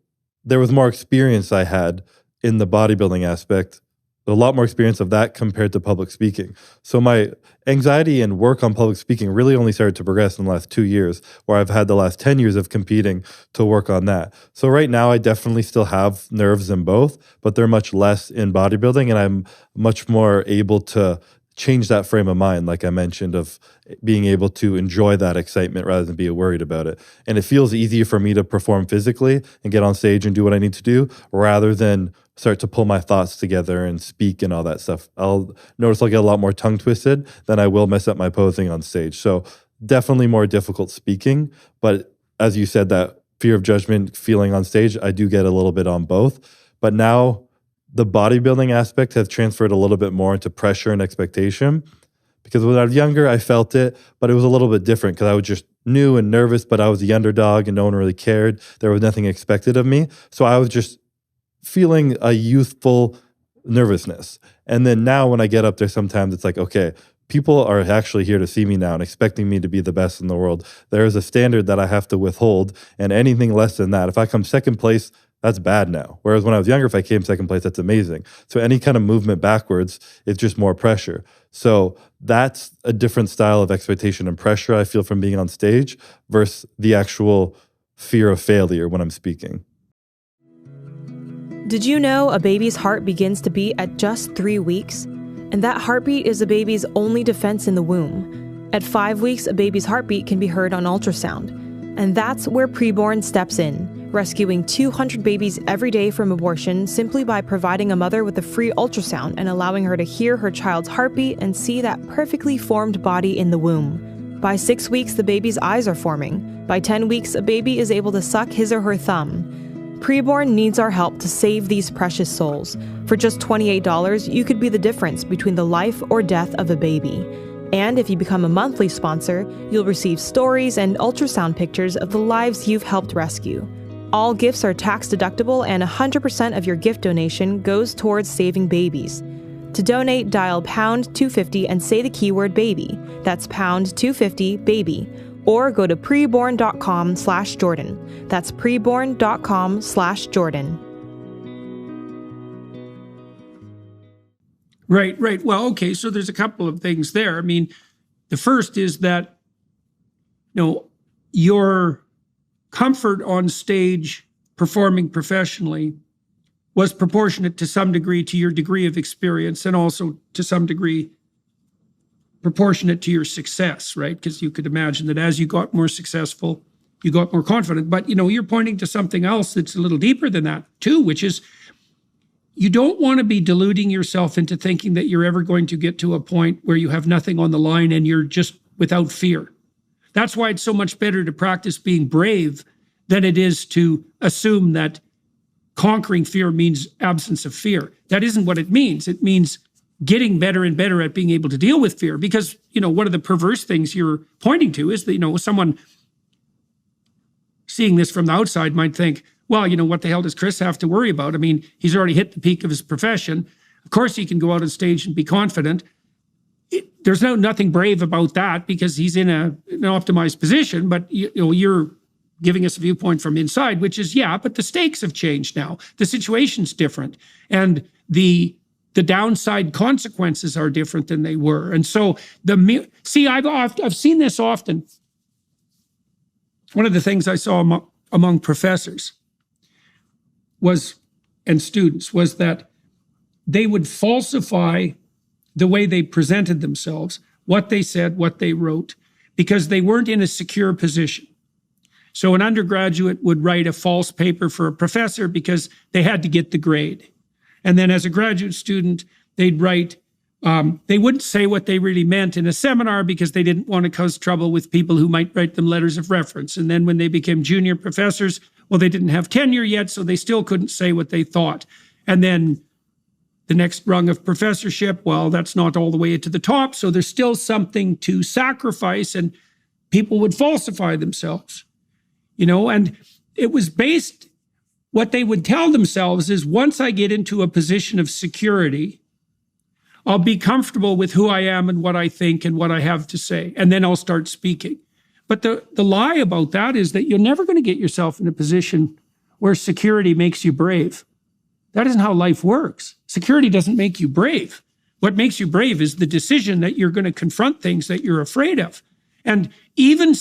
there was more experience I had in the bodybuilding aspect, a lot more experience of that compared to public speaking. So my anxiety and work on public speaking really only started to progress in the last 2 years, where I've had the last 10 years of competing to work on that. So right now I definitely still have nerves in both, but they're much less in bodybuilding, and I'm much more able to change that frame of mind, like I mentioned, of being able to enjoy that excitement rather than be worried about it. And it feels easier for me to perform physically and get on stage and do what I need to do, rather than start to pull my thoughts together and speak and all that stuff. I'll notice I'll get a lot more tongue twisted than I will mess up my posing on stage. So definitely more difficult speaking. But as you said, that fear of judgment feeling on stage, I do get a little bit on both. But now the bodybuilding aspect has transferred a little bit more into pressure and expectation. Because when I was younger, I felt it, but it was a little bit different because I was just new and nervous, but I was the underdog and no one really cared. There was nothing expected of me. So I was just feeling a youthful nervousness. And then now when I get up there, sometimes it's like, okay, people are actually here to see me now and expecting me to be the best in the world. There is a standard that I have to withhold, and anything less than that, if I come second place, that's bad now. Whereas when I was younger, if I came second place, that's amazing. So any kind of movement backwards is just more pressure. So that's a different style of expectation and pressure I feel from being on stage versus the actual fear of failure when I'm speaking. Did you know a baby's heart begins to beat at just 3 weeks? And that heartbeat is a baby's only defense in the womb. At 5 weeks, a baby's heartbeat can be heard on ultrasound. And that's where Preborn steps in, rescuing 200 babies every day from abortion simply by providing a mother with a free ultrasound and allowing her to hear her child's heartbeat and see that perfectly formed body in the womb. By 6 weeks, the baby's eyes are forming. By 10 weeks, a baby is able to suck his or her thumb. Preborn needs our help to save these precious souls. For just $28, you could be the difference between the life or death of a baby. And if you become a monthly sponsor, you'll receive stories and ultrasound pictures of the lives you've helped rescue. All gifts are tax deductible, and 100% of your gift donation goes towards saving babies. To donate, dial pound 250 and say the keyword baby. That's pound 250 baby. Or go to preborn.com/Jordan. That's preborn.com/Jordan. Right. Well, okay, so there's a couple of things there. I mean, the first is that, your comfort on stage performing professionally was proportionate to some degree to your degree of experience, and also to some degree proportionate to your success, right? Because you could imagine that as you got more successful, you got more confident. But, you're pointing to something else that's a little deeper than that too, which is you don't want to be deluding yourself into thinking that you're ever going to get to a point where you have nothing on the line and you're just without fear. That's why it's so much better to practice being brave than it is to assume that conquering fear means absence of fear. That isn't what it means. It means getting better and better at being able to deal with fear. Because, one of the perverse things you're pointing to is that, someone seeing this from the outside might think, well, what the hell does Chris have to worry about? I mean, he's already hit the peak of his profession. Of course, he can go out on stage and be confident. There's nothing brave about that because he's in an optimized position. But you're giving us a viewpoint from inside, which is, but the stakes have changed now. The situation's different, and the downside consequences are different than they were. And so I've seen this often. One of the things I saw among professors and students was that they would falsify the way they presented themselves, what they said, what they wrote, because they weren't in a secure position. So an undergraduate would write a false paper for a professor because they had to get the grade. And then as a graduate student, they'd write, they wouldn't say what they really meant in a seminar because they didn't want to cause trouble with people who might write them letters of reference. And then when they became junior professors, well, they didn't have tenure yet, so they still couldn't say what they thought. And then the next rung of professorship, well, that's not all the way to the top, so there's still something to sacrifice, and people would falsify themselves, and it was based, what they would tell themselves is, once I get into a position of security, I'll be comfortable with who I am and what I think and what I have to say, and then I'll start speaking. But the lie about that is that you're never going to get yourself in a position where security makes you brave. That isn't how life works. Security doesn't make you brave. What makes you brave is the decision that you're going to confront things that you're afraid of. And even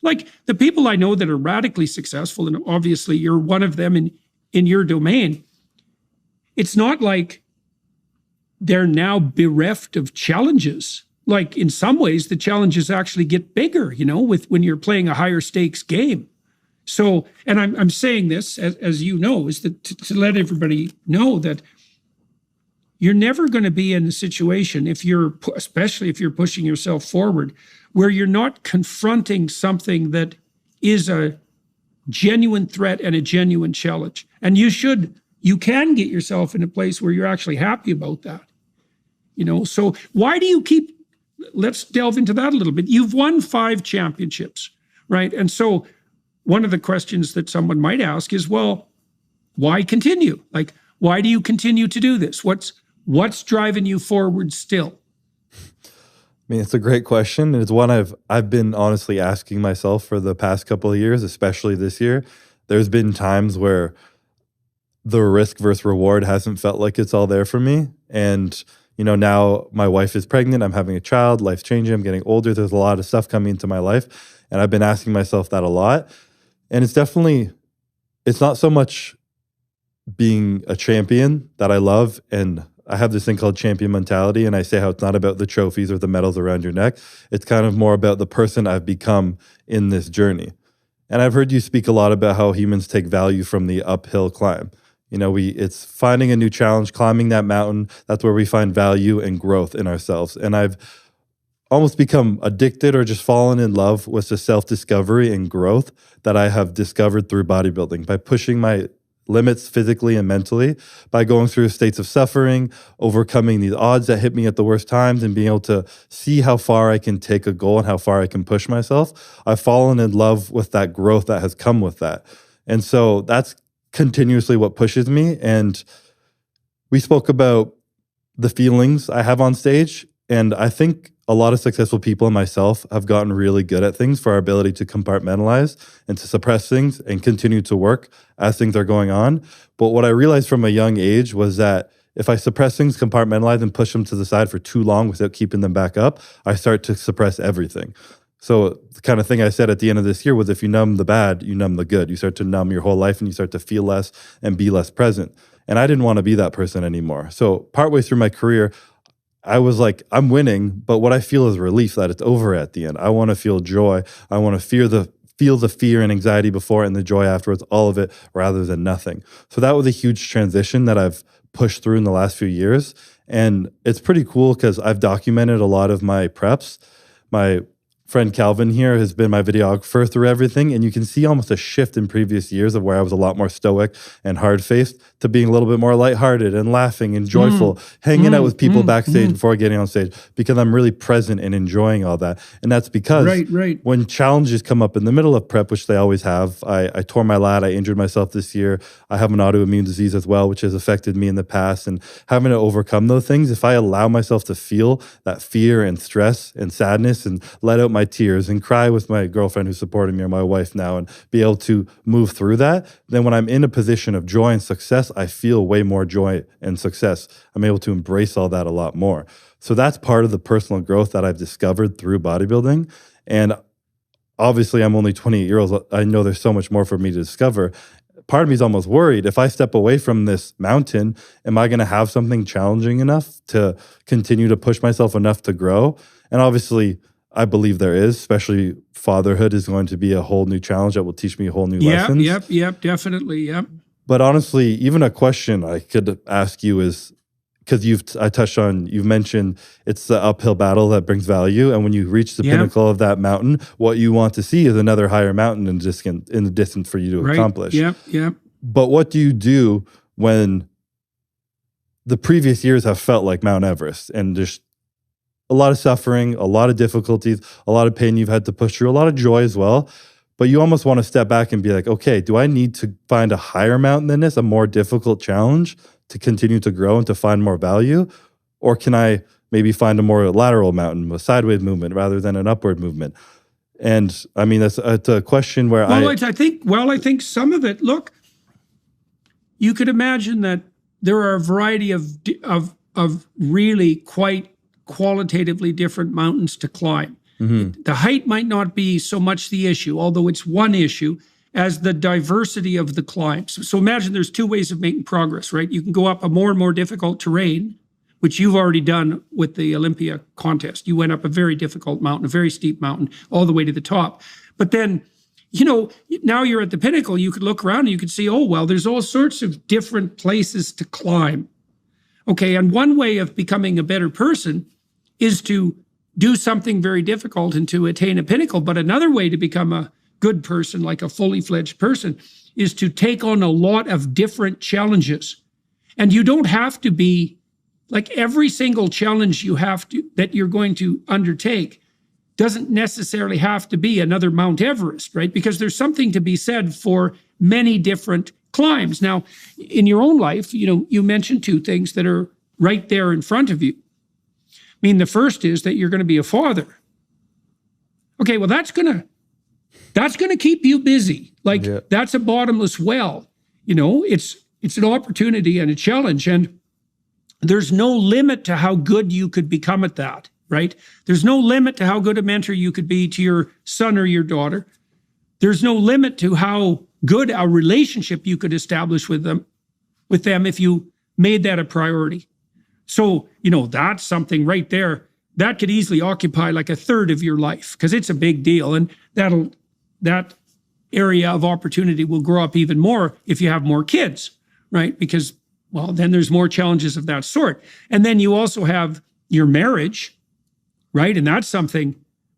like the people I know that are radically successful, and obviously you're one of them in your domain, it's not like they're now bereft of challenges. Like in some ways, the challenges actually get bigger, when you're playing a higher stakes game. So, and I'm saying this, as you know, is that to let everybody know that you're never going to be in a situation, especially if you're pushing yourself forward, where you're not confronting something that is a genuine threat and a genuine challenge. And you can get yourself in a place where you're actually happy about that. So why do you let's delve into that a little bit. You've won 5 championships, right? And so one of the questions that someone might ask is, well, why continue? Like, why do you continue to do this? What's driving you forward still? I mean, it's a great question. And it's one I've been honestly asking myself for the past couple of years, especially this year. There's been times where the risk versus reward hasn't felt like it's all there for me. And now my wife is pregnant, I'm having a child, life's changing, I'm getting older, there's a lot of stuff coming into my life. And I've been asking myself that a lot. And it's not so much being a champion that I love. And I have this thing called champion mentality. And I say how it's not about the trophies or the medals around your neck. It's kind of more about the person I've become in this journey. And I've heard you speak a lot about how humans take value from the uphill climb. It's finding a new challenge, climbing that mountain. That's where we find value and growth in ourselves. And I've almost become addicted or just fallen in love with the self-discovery and growth that I have discovered through bodybuilding by pushing my limits physically and mentally, by going through states of suffering, overcoming the odds that hit me at the worst times, and being able to see how far I can take a goal and how far I can push myself. I've fallen in love with that growth that has come with that. And so that's continuously what pushes me. And we spoke about the feelings I have on stage. And I think a lot of successful people and myself have gotten really good at things for our ability to compartmentalize and to suppress things and continue to work as things are going on. But what I realized from a young age was that if I suppress things, compartmentalize, and push them to the side for too long without keeping them back up, I start to suppress everything. So the kind of thing I said at the end of this year was, if you numb the bad, you numb the good. You start to numb your whole life and you start to feel less and be less present. And I didn't want to be that person anymore. So partway through my career, I was like, I'm winning, but what I feel is relief that it's over at the end. I want to feel joy. I want to feel the fear and anxiety before and the joy afterwards, all of it, rather than nothing. So that was a huge transition that I've pushed through in the last few years. And it's pretty cool because I've documented a lot of my preps. My friend Calvin here has been my videographer through everything, and you can see almost a shift in previous years of where I was a lot more stoic and hard-faced to being a little bit more lighthearted and laughing and joyful, hanging out with people backstage before getting on stage, because I'm really present and enjoying all that. And that's because when challenges come up in the middle of prep, which they always have, I tore my lat, I injured myself this year, I have an autoimmune disease as well, which has affected me in the past, and having to overcome those things, if I allow myself to feel that fear and stress and sadness and let out my tears and cry with my girlfriend who's supporting me, or my wife now, and be able to move through that, then when I'm in a position of joy and success, I feel way more joy and success. I'm able to embrace all that a lot more. So that's part of the personal growth that I've discovered through bodybuilding. And obviously I'm only 28 years old. I know there's so much more for me to discover. Part of me is almost worried, if I step away from this mountain, am I going to have something challenging enough to continue to push myself enough to grow? And obviously, I believe there is, especially fatherhood is going to be a whole new challenge that will teach me a whole new lessons. Yep, definitely, yep. But honestly, even a question I could ask you is, because you've mentioned it's the uphill battle that brings value. And when you reach the pinnacle of that mountain, what you want to see is another higher mountain in the distance for you to accomplish. Yep. But what do you do when the previous years have felt like Mount Everest and just a lot of suffering, a lot of difficulties, a lot of pain you've had to push through, a lot of joy as well. But you almost want to step back and be like, okay, do I need to find a higher mountain than this, a more difficult challenge to continue to grow and to find more value? Or can I maybe find a more lateral mountain, a sideways movement rather than an upward movement? And I mean, it's a question where I think some of it, look, you could imagine that there are a variety of really quite qualitatively different mountains to climb. The height might not be so much the issue, although it's one issue, as the diversity of the climbs. So imagine there's two ways of making progress, right? You can go up a more and more difficult terrain, which you've already done with the Olympia contest. You went up a very difficult mountain, a very steep mountain, all the way to the top. But then, now you're at the pinnacle, you could look around and you could see, oh, well, there's all sorts of different places to climb. Okay, and one way of becoming a better person is to do something very difficult and to attain a pinnacle. But another way to become a good person, like a fully fledged person, is to take on a lot of different challenges. And you don't have to be like every single challenge that you're going to undertake doesn't necessarily have to be another Mount Everest, right? Because there's something to be said for many different climbs. Now, in your own life, you mentioned two things that are right there in front of you. I mean, the first is that you're going to be a father. Okay, well, that's going to keep you busy. That's a bottomless well. It's an opportunity and a challenge, and there's no limit to how good you could become at that, right? There's no limit to how good a mentor you could be to your son or your daughter. There's no limit to how good a relationship you could establish with them if you made that a priority. So, that's something right there that could easily occupy like a third of your life, because it's a big deal. And that area of opportunity will grow up even more if you have more kids, right? Because, well, then there's more challenges of that sort. And then you also have your marriage, right? And that's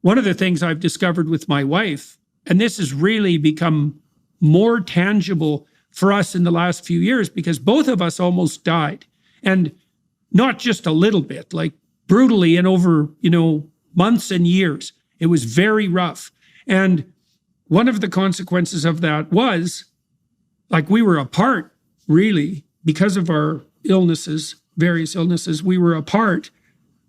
one of the things I've discovered with my wife, and this has really become more tangible for us in the last few years, because both of us almost died. And not just a little bit, like brutally and over, months and years. It was very rough. And one of the consequences of that was, like, we were apart, really, because of our various illnesses, we were apart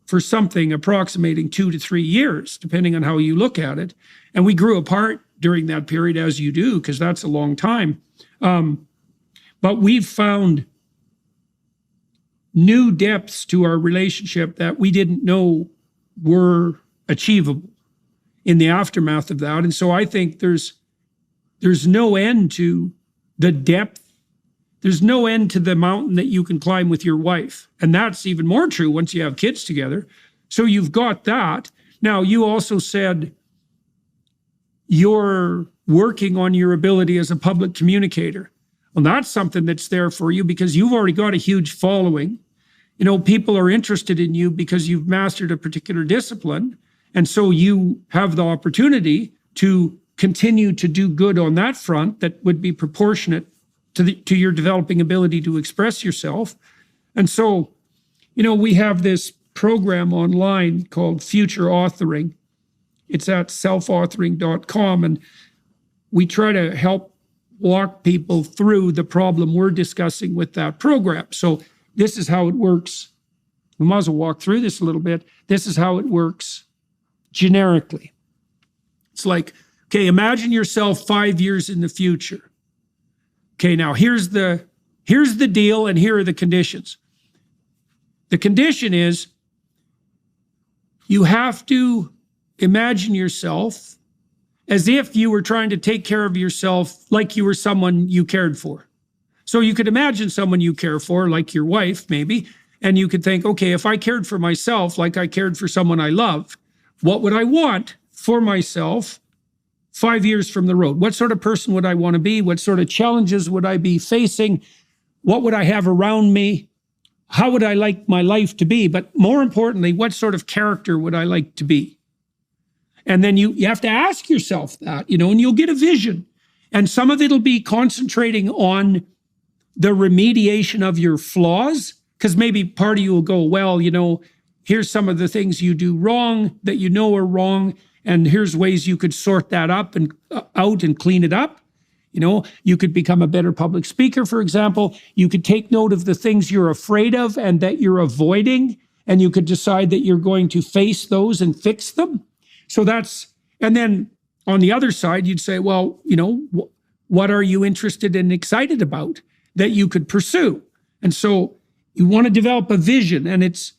for something approximating 2 to 3 years, depending on how you look at it. And we grew apart during that period, as you do, because that's a long time. But we've found new depths to our relationship that we didn't know were achievable in the aftermath of that. And so I think there's no end to the depth. There's no end to the mountain that you can climb with your wife. And that's even more true once you have kids together. So you've got that. Now, you also said, you're working on your ability as a public communicator. Well, that's something that's there for you because you've already got a huge following. You know, people are interested in you because you've mastered a particular discipline. And so you have the opportunity to continue to do good on that front that would be proportionate to your developing ability to express yourself. And so, you know, we have this program online called Future Authoring. It's at selfauthoring.com, and we try to help walk people through the problem we're discussing with that program. So this is how it works. We might as well walk through this a little bit. This is how it works generically. It's like, okay, imagine yourself 5 years in the future. Okay, now here's the deal, and here are the conditions. The condition is you have to imagine yourself as if you were trying to take care of yourself like you were someone you cared for. So you could imagine someone you care for, like your wife maybe, and you could think, okay, if I cared for myself like I cared for someone I loved, what would I want for myself 5 years from the road? What sort of person would I want to be? What sort of challenges would I be facing? What would I have around me? How would I like my life to be? But more importantly, what sort of character would I like to be? And then you have to ask yourself that, you know, and you'll get a vision. And some of it'll be concentrating on the remediation of your flaws, because maybe part of you will go, well, you know, here's some of the things you do wrong that you know are wrong, and here's ways you could sort that up and out and clean it up. You know, you could become a better public speaker, for example. You could take note of the things you're afraid of and that you're avoiding, and you could decide that you're going to face those and fix them. So that's, and then on the other side, you'd say, well, you know, what are you interested and excited about that you could pursue? And so you want to develop a vision, and it's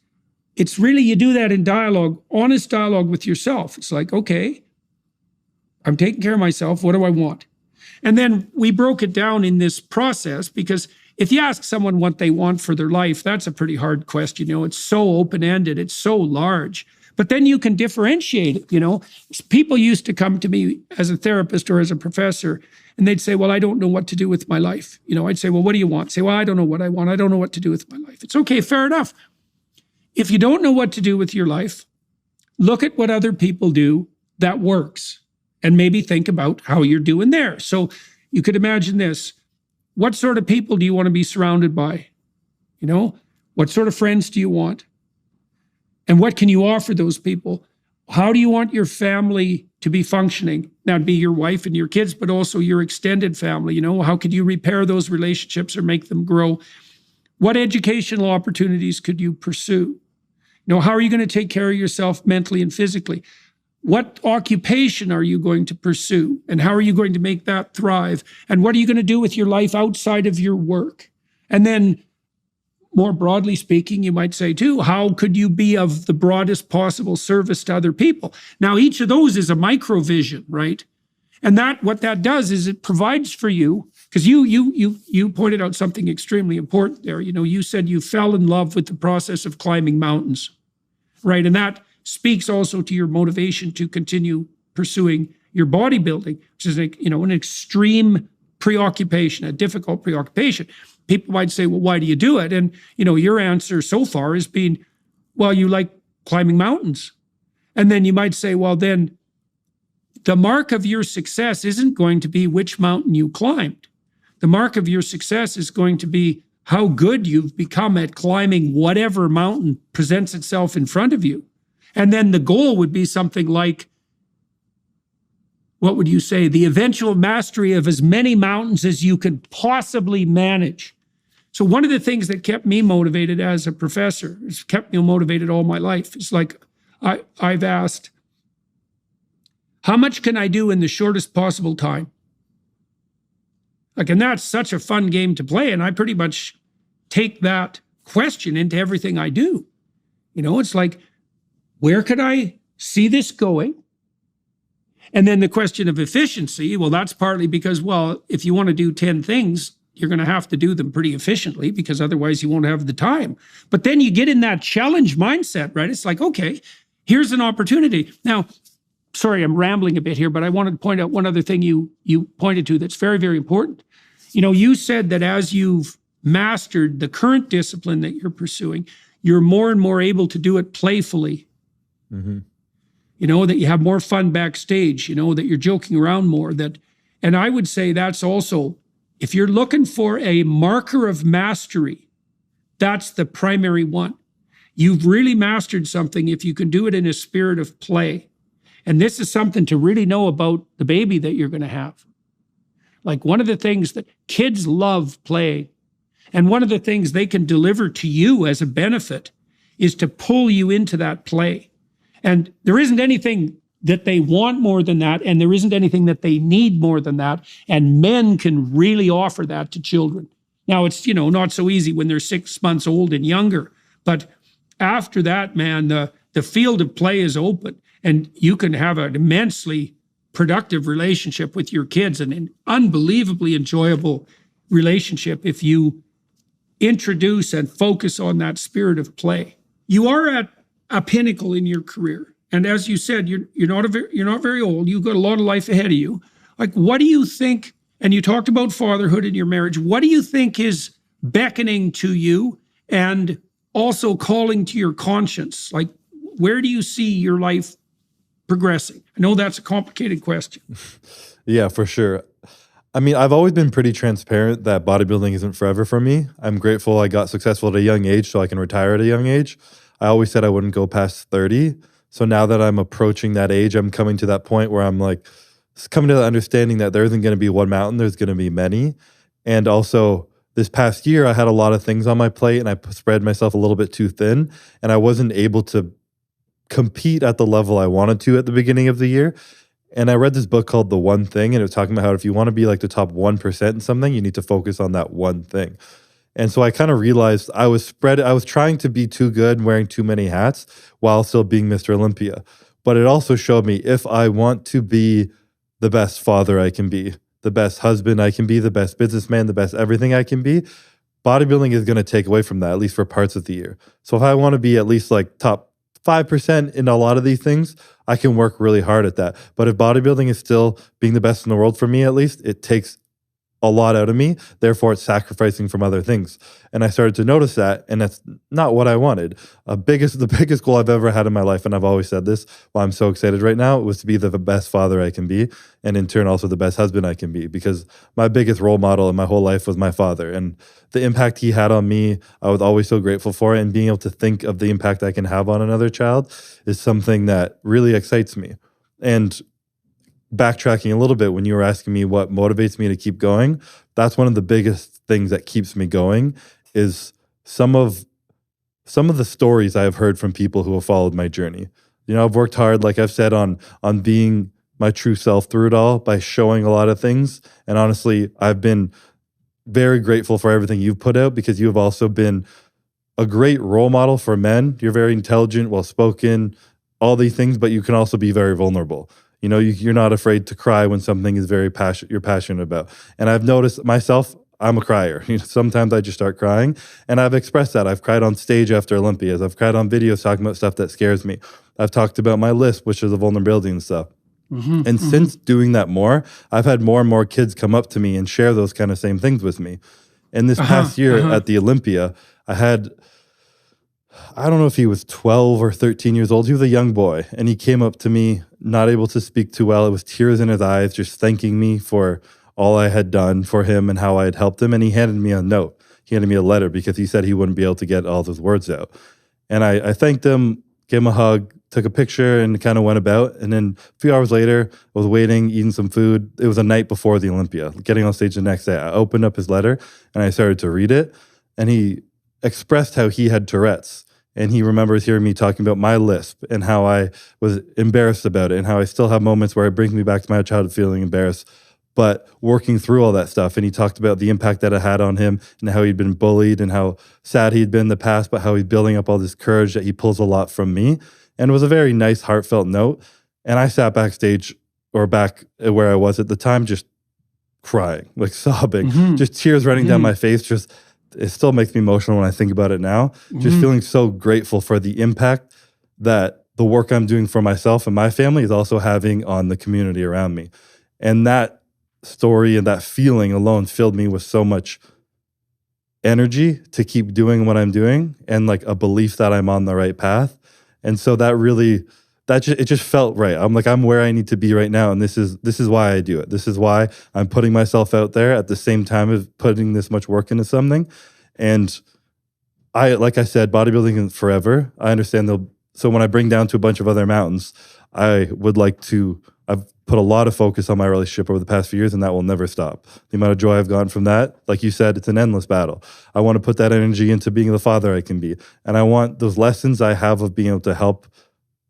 really, you do that in dialogue, honest dialogue with yourself. It's like, okay, I'm taking care of myself. What do I want? And then we broke it down in this process, because if you ask someone what they want for their life, that's a pretty hard question. You know, it's so open-ended, it's so large. But then you can differentiate it, you know. People used to come to me as a therapist or as a professor, and they'd say, well, I don't know what to do with my life. You know, I'd say, well, what do you want? Say, well, I don't know what I want. I don't know what to do with my life. It's okay, fair enough. If you don't know what to do with your life, look at what other people do that works, and maybe think about how you're doing there. So you could imagine this. What sort of people do you want to be surrounded by? You know, what sort of friends do you want? And what can you offer those people? How do you want your family to be functioning? That'd be your wife and your kids, but also your extended family. You know, how could you repair those relationships or make them grow? What educational opportunities could you pursue? You know, how are you going to take care of yourself mentally and physically? What occupation are you going to pursue? And how are you going to make that thrive? And what are you going to do with your life outside of your work? And then, more broadly speaking, you might say too, how could you be of the broadest possible service to other people? Now, each of those is a microvision, right? And that, what that does is it provides for you, because you pointed out something extremely important there. You know, you said you fell in love with the process of climbing mountains, right? And that speaks also to your motivation to continue pursuing your bodybuilding, which is, you know, an extreme preoccupation, a difficult preoccupation. People might say, well, why do you do it? And, you know, your answer so far has been, well, you like climbing mountains. And then you might say, well, then the mark of your success isn't going to be which mountain you climbed. The mark of your success is going to be how good you've become at climbing whatever mountain presents itself in front of you. And then the goal would be something like, what would you say? The eventual mastery of as many mountains as you could possibly manage. So one of the things that kept me motivated as a professor, it's kept me motivated all my life, is like I've asked, how much can I do in the shortest possible time? Like, and that's such a fun game to play. And I pretty much take that question into everything I do. You know, it's like, where could I see this going? And then the question of efficiency, well, that's partly because, well, if you want to do 10 things, you're going to have to do them pretty efficiently, because otherwise you won't have the time. But then you get in that challenge mindset, right? It's like, okay, here's an opportunity. Now, sorry, I'm rambling a bit here, but I wanted to point out one other thing you pointed to that's very, very important. You know, you said that as you've mastered the current discipline that you're pursuing, you're more and more able to do it playfully. Mm-hmm. You know, that you have more fun backstage, you know, that you're joking around more. And I would say that's also, if you're looking for a marker of mastery, that's the primary one. You've really mastered something if you can do it in a spirit of play. And this is something to really know about the baby that you're going to have. Like, one of the things that kids love playing, and one of the things they can deliver to you as a benefit is to pull you into that play. And there isn't anything that they want more than that, and there isn't anything that they need more than that. And men can really offer that to children. Now, it's, you know, not so easy when they're 6 months old and younger, but after that, man, the field of play is open, and you can have an immensely productive relationship with your kids, and an unbelievably enjoyable relationship if you introduce and focus on that spirit of play. You are at a pinnacle in your career, and as you said, you're not very old. You've got a lot of life ahead of you. Like, what do you think? And you talked about fatherhood in your marriage. What do you think is beckoning to you and also calling to your conscience? Like, where do you see your life progressing? I know that's a complicated question. Yeah, for sure. I mean, I've always been pretty transparent that bodybuilding isn't forever for me. I'm grateful I got successful at a young age so I can retire at a young age. I always said I wouldn't go past 30. So now that I'm approaching that age, I'm coming to that point where I'm like, coming to the understanding that there isn't going to be one mountain, there's going to be many. And also, this past year, I had a lot of things on my plate and I spread myself a little bit too thin, and I wasn't able to compete at the level I wanted to at the beginning of the year. And I read this book called The One Thing, and it was talking about how if you want to be like the top 1% in something, you need to focus on that one thing. And so I kind of realized I was trying to be too good and wearing too many hats while still being Mr. Olympia. But it also showed me if I want to be the best father I can be, the best husband I can be, the best businessman, the best everything I can be, bodybuilding is going to take away from that, at least for parts of the year. So if I want to be at least like top 5% in a lot of these things, I can work really hard at that. But if bodybuilding is still being the best in the world for me, at least, it takes a lot out of me. Therefore, it's sacrificing from other things. And I started to notice that, and that's not what I wanted. The biggest goal I've ever had in my life, and I've always said this, why I'm so excited right now, was to be the best father I can be, and in turn also the best husband I can be, because my biggest role model in my whole life was my father. And the impact he had on me, I was always so grateful for it. And being able to think of the impact I can have on another child is something that really excites me. And backtracking a little bit, when you were asking me what motivates me to keep going, that's one of the biggest things that keeps me going is some of the stories I have heard from people who have followed my journey. You know, I've worked hard, like I've said, on being my true self through it all by showing a lot of things. And honestly, I've been very grateful for everything you've put out, because you have also been a great role model for men. You're very intelligent, well-spoken, all these things, but you can also be very vulnerable. You know, you're not afraid to cry when something is you're passionate about. And I've noticed myself, I'm a crier. You know, sometimes I just start crying, and I've expressed that. I've cried on stage after Olympias. I've cried on videos talking about stuff that scares me. I've talked about my lisp, which is a vulnerability and stuff. And since doing that more, I've had more and more kids come up to me and share those kind of same things with me. And this past year at the Olympia, I don't know if he was 12 or 13 years old. He was a young boy, and he came up to me, not able to speak too well. It was tears in his eyes, just thanking me for all I had done for him and how I had helped him. And he handed me a note. He handed me a letter because he said he wouldn't be able to get all those words out. And I thanked him, gave him a hug, took a picture, and kind of went about. And then a few hours later, I was waiting, eating some food. It was a night before the Olympia, getting on stage the next day. I opened up his letter and I started to read it. And he expressed how he had Tourette's. And he remembers hearing me talking about my lisp and how I was embarrassed about it and how I still have moments where it brings me back to my childhood feeling embarrassed, but working through all that stuff. And he talked about the impact that it had on him and how he'd been bullied and how sad he'd been in the past, but how he's building up all this courage that he pulls a lot from me. And it was a very nice, heartfelt note. And I sat backstage, or back where I was at the time, just crying, like sobbing, just tears running down my face, it still makes me emotional when I think about it now. Just feeling so grateful for the impact that the work I'm doing for myself and my family is also having on the community around me. And that story and that feeling alone filled me with so much energy to keep doing what I'm doing, and like a belief that I'm on the right path. And so it just felt right. I'm like, I'm where I need to be right now. And this is why I do it. This is why I'm putting myself out there at the same time as putting this much work into something. And like I said, bodybuilding is forever. I understand so when I bring down to a bunch of other mountains, I've put a lot of focus on my relationship over the past few years, and that will never stop. The amount of joy I've gotten from that, like you said, it's an endless battle. I want to put that energy into being the father I can be. And I want those lessons I have of being able to help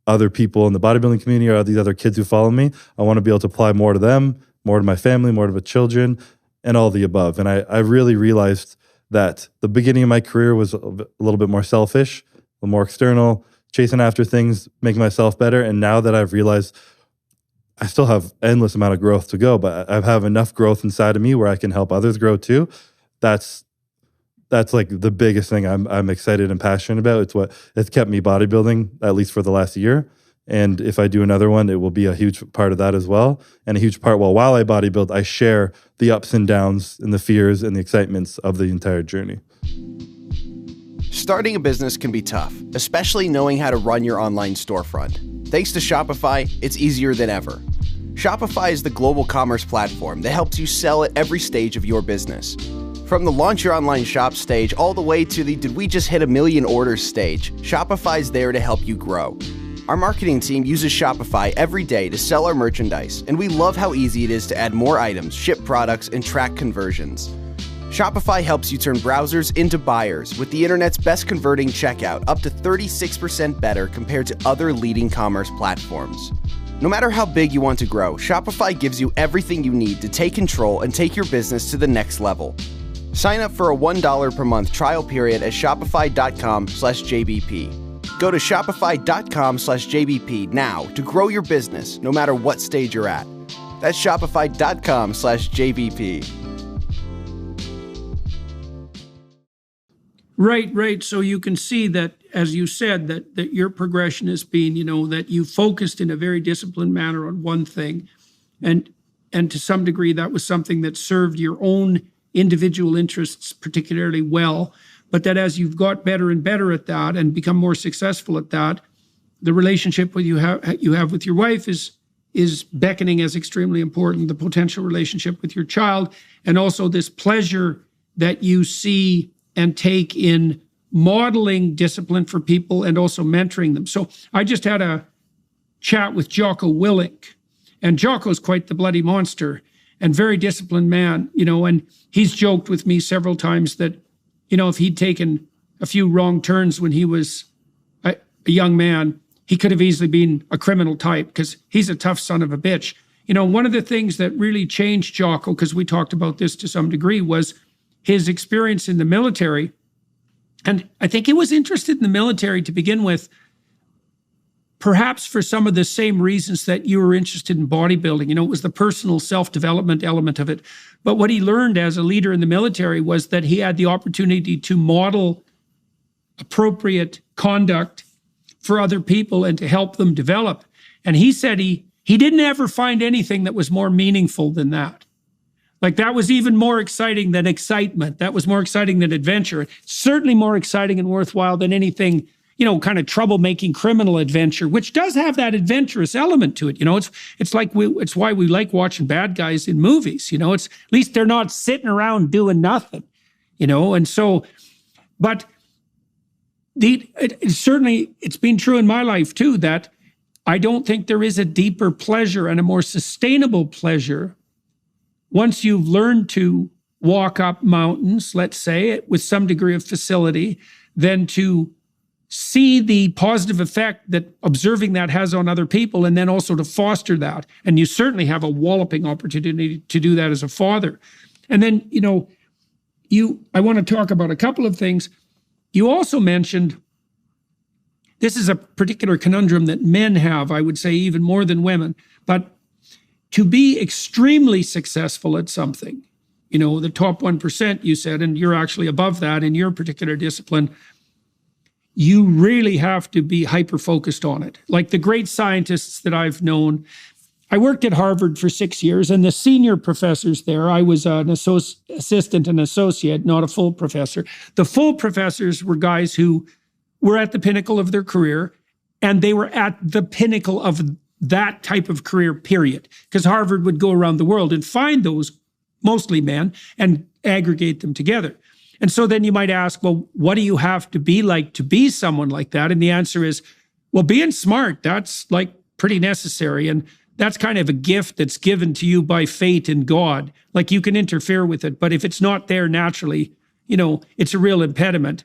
other people in the bodybuilding community or these other kids who follow me. I want to be able to apply more to them, more to my family, more to the children, and all the above. And I really realized that the beginning of my career was a little bit more selfish, a little more external, chasing after things, making myself better. And now that I've realized I still have endless amount of growth to go, but I have enough growth inside of me where I can help others grow too. That's like the biggest thing I'm excited and passionate about. It's kept me bodybuilding, at least for the last year. And if I do another one, it will be a huge part of that as well. And a huge part, while I bodybuild, I share the ups and downs and the fears and the excitements of the entire journey. Starting a business can be tough, especially knowing how to run your online storefront. Thanks to Shopify, it's easier than ever. Shopify is the global commerce platform that helps you sell at every stage of your business. From the launch your online shop stage all the way to the did we just hit 1 million orders stage, Shopify's there to help you grow. Our marketing team uses Shopify every day to sell our merchandise, and we love how easy it is to add more items, ship products, and track conversions. Shopify helps you turn browsers into buyers with the internet's best converting checkout, up to 36% better compared to other leading commerce platforms. No matter how big you want to grow, Shopify gives you everything you need to take control and take your business to the next level. Sign up for a $1 per month trial period at shopify.com/JBP. Go to shopify.com/JBP now to grow your business no matter what stage you're at. That's shopify.com/JBP. Right. So you can see that, as you said, that your progression has been, that you focused in a very disciplined manner on one thing. And to some degree, that was something that served your own individual interests particularly well. But that as you've got better and better at that and become more successful at that, the relationship you have with your wife is beckoning as extremely important, the potential relationship with your child, and also this pleasure that you see and take in modeling discipline for people and also mentoring them. So I just had a chat with Jocko Willink, and Jocko's quite the bloody monster and very disciplined man, and he's joked with me several times that, if he'd taken a few wrong turns when he was a young man, he could have easily been a criminal type because he's a tough son of a bitch. One of the things that really changed Jocko, because we talked about this to some degree, was his experience in the military. And I think he was interested in the military to begin with, perhaps for some of the same reasons that you were interested in bodybuilding. It was the personal self-development element of it. But what he learned as a leader in the military was that he had the opportunity to model appropriate conduct for other people and to help them develop. And he said he didn't ever find anything that was more meaningful than that. Like, that was even more exciting than excitement. That was more exciting than adventure. Certainly more exciting and worthwhile than anything, kind of troublemaking criminal adventure, which does have that adventurous element to it. It's why we like watching bad guys in movies. It's at least they're not sitting around doing nothing, and so, but it's been true in my life too, that I don't think there is a deeper pleasure and a more sustainable pleasure once you've learned to walk up mountains, let's say, with some degree of facility, than to see the positive effect that observing that has on other people, and then also to foster that. And you certainly have a walloping opportunity to do that as a father. And then, I want to talk about a couple of things. You also mentioned, this is a particular conundrum that men have, I would say even more than women, but to be extremely successful at something, the top 1%, you said, and you're actually above that in your particular discipline, you really have to be hyper-focused on it. Like the great scientists that I've known, I worked at Harvard for 6 years, and the senior professors there, I was an assistant and associate, not a full professor. The full professors were guys who were at the pinnacle of their career, and they were at the pinnacle of that type of career, period. Because Harvard would go around the world and find those, mostly men, and aggregate them together. And so then you might ask, well, what do you have to be like to be someone like that? And the answer is, well, being smart, that's like pretty necessary. And that's kind of a gift that's given to you by fate and God. Like you can interfere with it, but if it's not there naturally, it's a real impediment.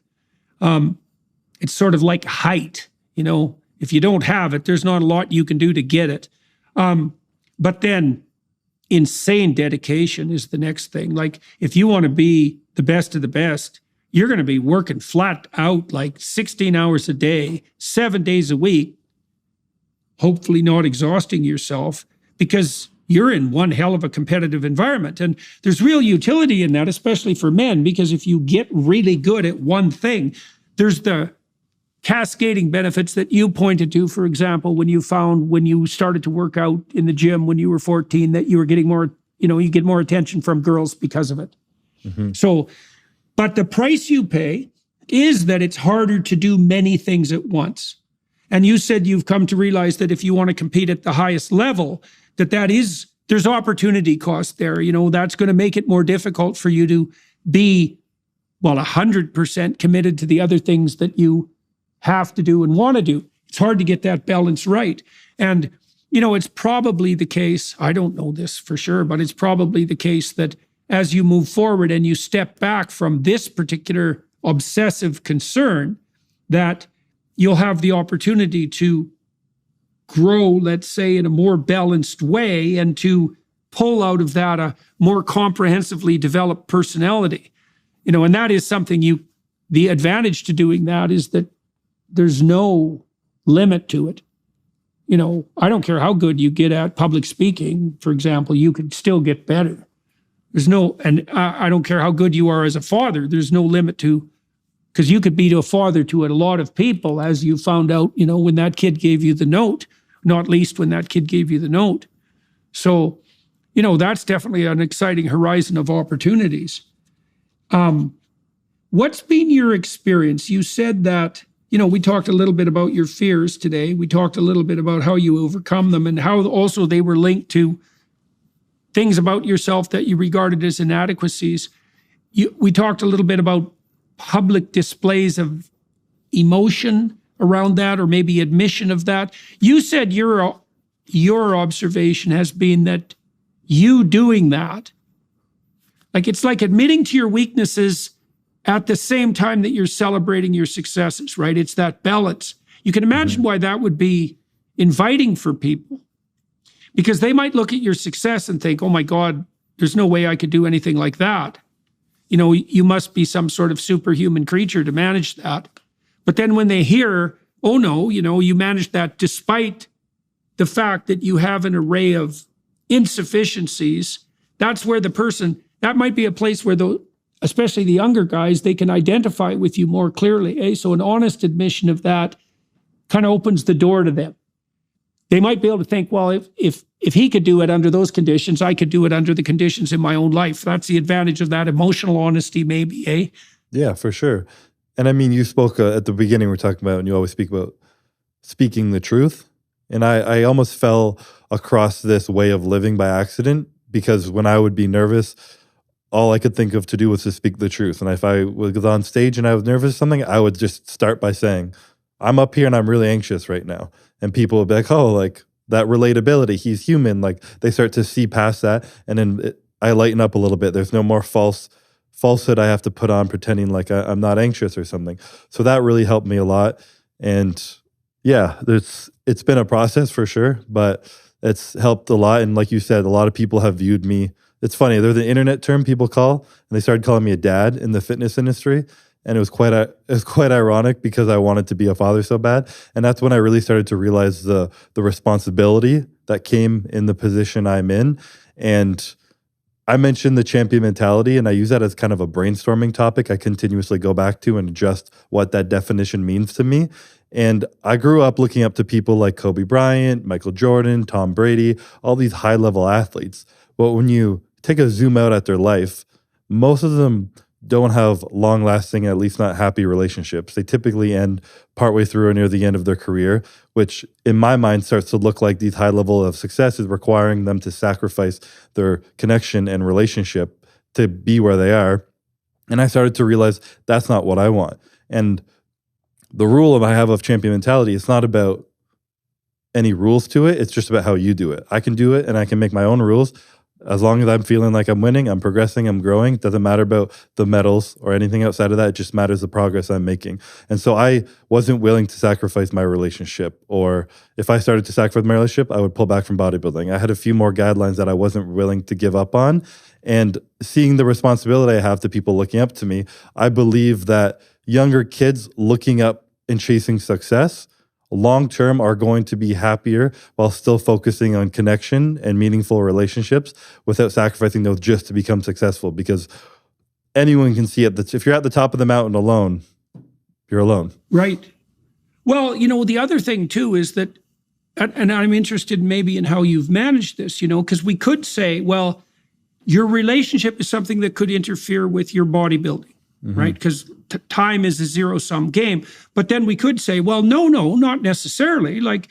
It's sort of like height, if you don't have it, there's not a lot you can do to get it. But then insane dedication is the next thing. Like if you want to be the best of the best, you're going to be working flat out like 16 hours a day, 7 days a week, hopefully not exhausting yourself, because you're in one hell of a competitive environment. And there's real utility in that, especially for men, because if you get really good at one thing, there's the cascading benefits that you pointed to, for example, when you started to work out in the gym when you were 14, that you were getting more, you get more attention from girls because of it. Mm-hmm. So, but the price you pay is that it's harder to do many things at once. And you said you've come to realize that if you want to compete at the highest level, there's opportunity cost there. That's going to make it more difficult for you to be, 100% committed to the other things that you have to do and want to do. It's hard to get that balance right. And, it's probably the case, I don't know this for sure, but it's probably the case that as you move forward and you step back from this particular obsessive concern, that you'll have the opportunity to grow, let's say, in a more balanced way and to pull out of that a more comprehensively developed personality. And that is something the advantage to doing that is that there's no limit to it. I don't care how good you get at public speaking, for example, you could still get better. And I don't care how good you are as a father, there's no limit to, because you could be a father to a lot of people, as you found out, when that kid gave you the note, not least when that kid gave you the note. So, that's definitely an exciting horizon of opportunities. What's been your experience? You said that, we talked a little bit about your fears today. We talked a little bit about how you overcome them and how also they were linked to things about yourself that you regarded as inadequacies. We talked a little bit about public displays of emotion around that, or maybe admission of that. You said your observation has been that you doing that, like it's like admitting to your weaknesses at the same time that you're celebrating your successes, right? It's that balance. You can imagine why that would be inviting for people, because they might look at your success and think, oh my God, there's no way I could do anything like that. You must be some sort of superhuman creature to manage that. But then when they hear, oh no, you managed that despite the fact that you have an array of insufficiencies, that's where that might be a place where especially the younger guys, they can identify with you more clearly. So an honest admission of that kind of opens the door to them. They might be able to think, well, if he could do it under those conditions, I could do it under the conditions in my own life. That's the advantage of that emotional honesty, maybe, eh? Yeah, for sure. And I mean, you spoke at the beginning, we're talking about, and you always speak about speaking the truth. And I almost fell across this way of living by accident, because when I would be nervous, all I could think of to do was to speak the truth. And if I was on stage and I was nervous or something, I would just start by saying, I'm up here and I'm really anxious right now. And people would be like, oh, like that relatability, he's human. Like they start to see past that. And then I lighten up a little bit. There's no more falsehood I have to put on pretending like I'm not anxious or something. So that really helped me a lot. And yeah, it's been a process for sure, but it's helped a lot. And like you said, a lot of people have viewed me. It's funny, there's an internet term people call, and they started calling me a dad in the fitness industry. And it was quite ironic because I wanted to be a father so bad. And that's when I really started to realize the responsibility that came in the position I'm in. And I mentioned the champion mentality, and I use that as kind of a brainstorming topic I continuously go back to and adjust what that definition means to me. And I grew up looking up to people like Kobe Bryant, Michael Jordan, Tom Brady, all these high-level athletes. But when you take a zoom out at their life, most of them don't have long-lasting, at least not happy relationships. They typically end partway through or near the end of their career, which in my mind starts to look like these high level of success is requiring them to sacrifice their connection and relationship to be where they are. And I started to realize that's not what I want. And the rule I have of champion mentality, it's not about any rules to it. It's just about how you do it. I can do it and I can make my own rules. As long as I'm feeling like I'm winning, I'm progressing, I'm growing. It doesn't matter about the medals or anything outside of that. It just matters the progress I'm making. And so I wasn't willing to sacrifice my relationship. Or if I started to sacrifice my relationship, I would pull back from bodybuilding. I had a few more guidelines that I wasn't willing to give up on. And seeing the responsibility I have to people looking up to me, I believe that younger kids looking up and chasing success long-term are going to be happier while still focusing on connection and meaningful relationships without sacrificing those just to become successful. Because anyone can see it. That if you're at the top of the mountain alone, you're alone. Right. Well, the other thing too is that, and I'm interested maybe in how you've managed this, because we could say, well, your relationship is something that could interfere with your bodybuilding. Right? Because time is a zero-sum game. But then we could say, well, no, not necessarily. Like,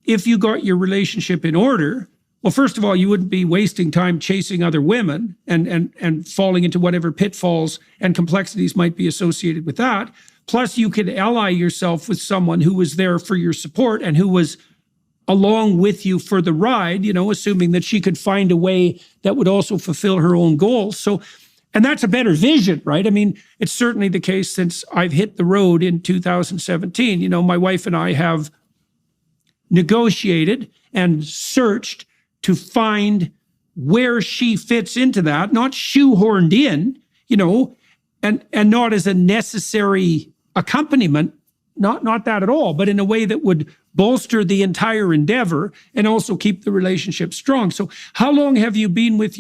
if you got your relationship in order, well, first of all, you wouldn't be wasting time chasing other women and falling into whatever pitfalls and complexities might be associated with that. Plus, you could ally yourself with someone who was there for your support and who was along with you for the ride, assuming that she could find a way that would also fulfill her own goals. So, and that's a better vision, right? I mean, it's certainly the case since I've hit the road in 2017. My wife and I have negotiated and searched to find where she fits into that, not shoehorned in, and not as a necessary accompaniment, not that at all, but in a way that would bolster the entire endeavor and also keep the relationship strong. So how long have you been with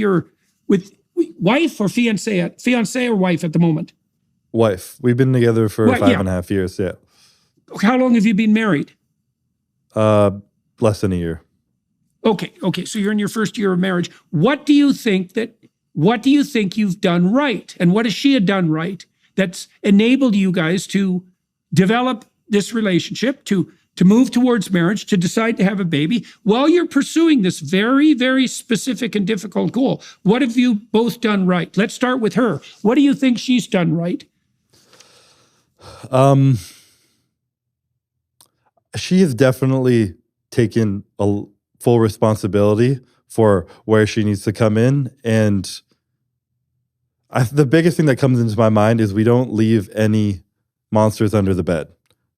wife or fiance or wife at the moment? Wife. We've been together for 5.5 years. Yeah. How long have you been married? Less than a year. Okay. So you're in your first year of marriage. What do you think you've done right? And what has she done right that's enabled you guys to develop this relationship, to move towards marriage, to decide to have a baby while you're pursuing this very, very specific and difficult goal? What have you both done right? Let's start with her. What do you think she's done right? She has definitely taken a full responsibility for where she needs to come in. And the biggest thing that comes into my mind is we don't leave any monsters under the bed.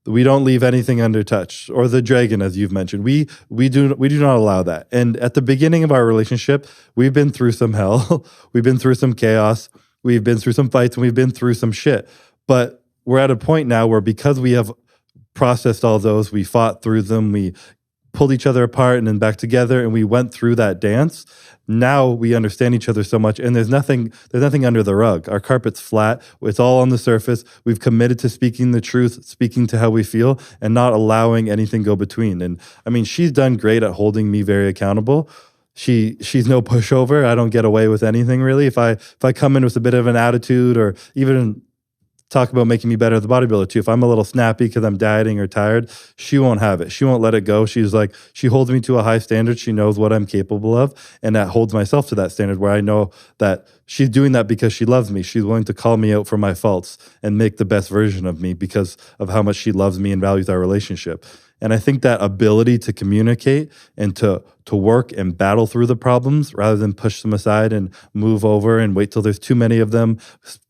We don't leave anything untouched, or the dragon, as you've mentioned. We do not allow that. And at the beginning of our relationship, we've been through some hell, we've been through some chaos, we've been through some fights, and we've been through some shit. But we're at a point now where, because we have processed all those, we fought through them, we pulled each other apart and then back together, and we went through that dance. Now we understand each other so much, and there's nothing under the rug. Our carpet's flat. It's all on the surface. We've committed to speaking the truth, speaking to how we feel, and not allowing anything go between. And I mean, she's done great at holding me very accountable. She's no pushover. I don't get away with anything really. If I come in with a bit of an attitude, or even talk about making me better as a bodybuilder too. If I'm a little snappy because I'm dieting or tired, she won't have it. She won't let it go. She holds me to a high standard. She knows what I'm capable of, and that holds myself to that standard, where I know that she's doing that because she loves me. She's willing to call me out for my faults and make the best version of me because of how much she loves me and values our relationship. And I think that ability to communicate and to work and battle through the problems rather than push them aside and move over and wait till there's too many of them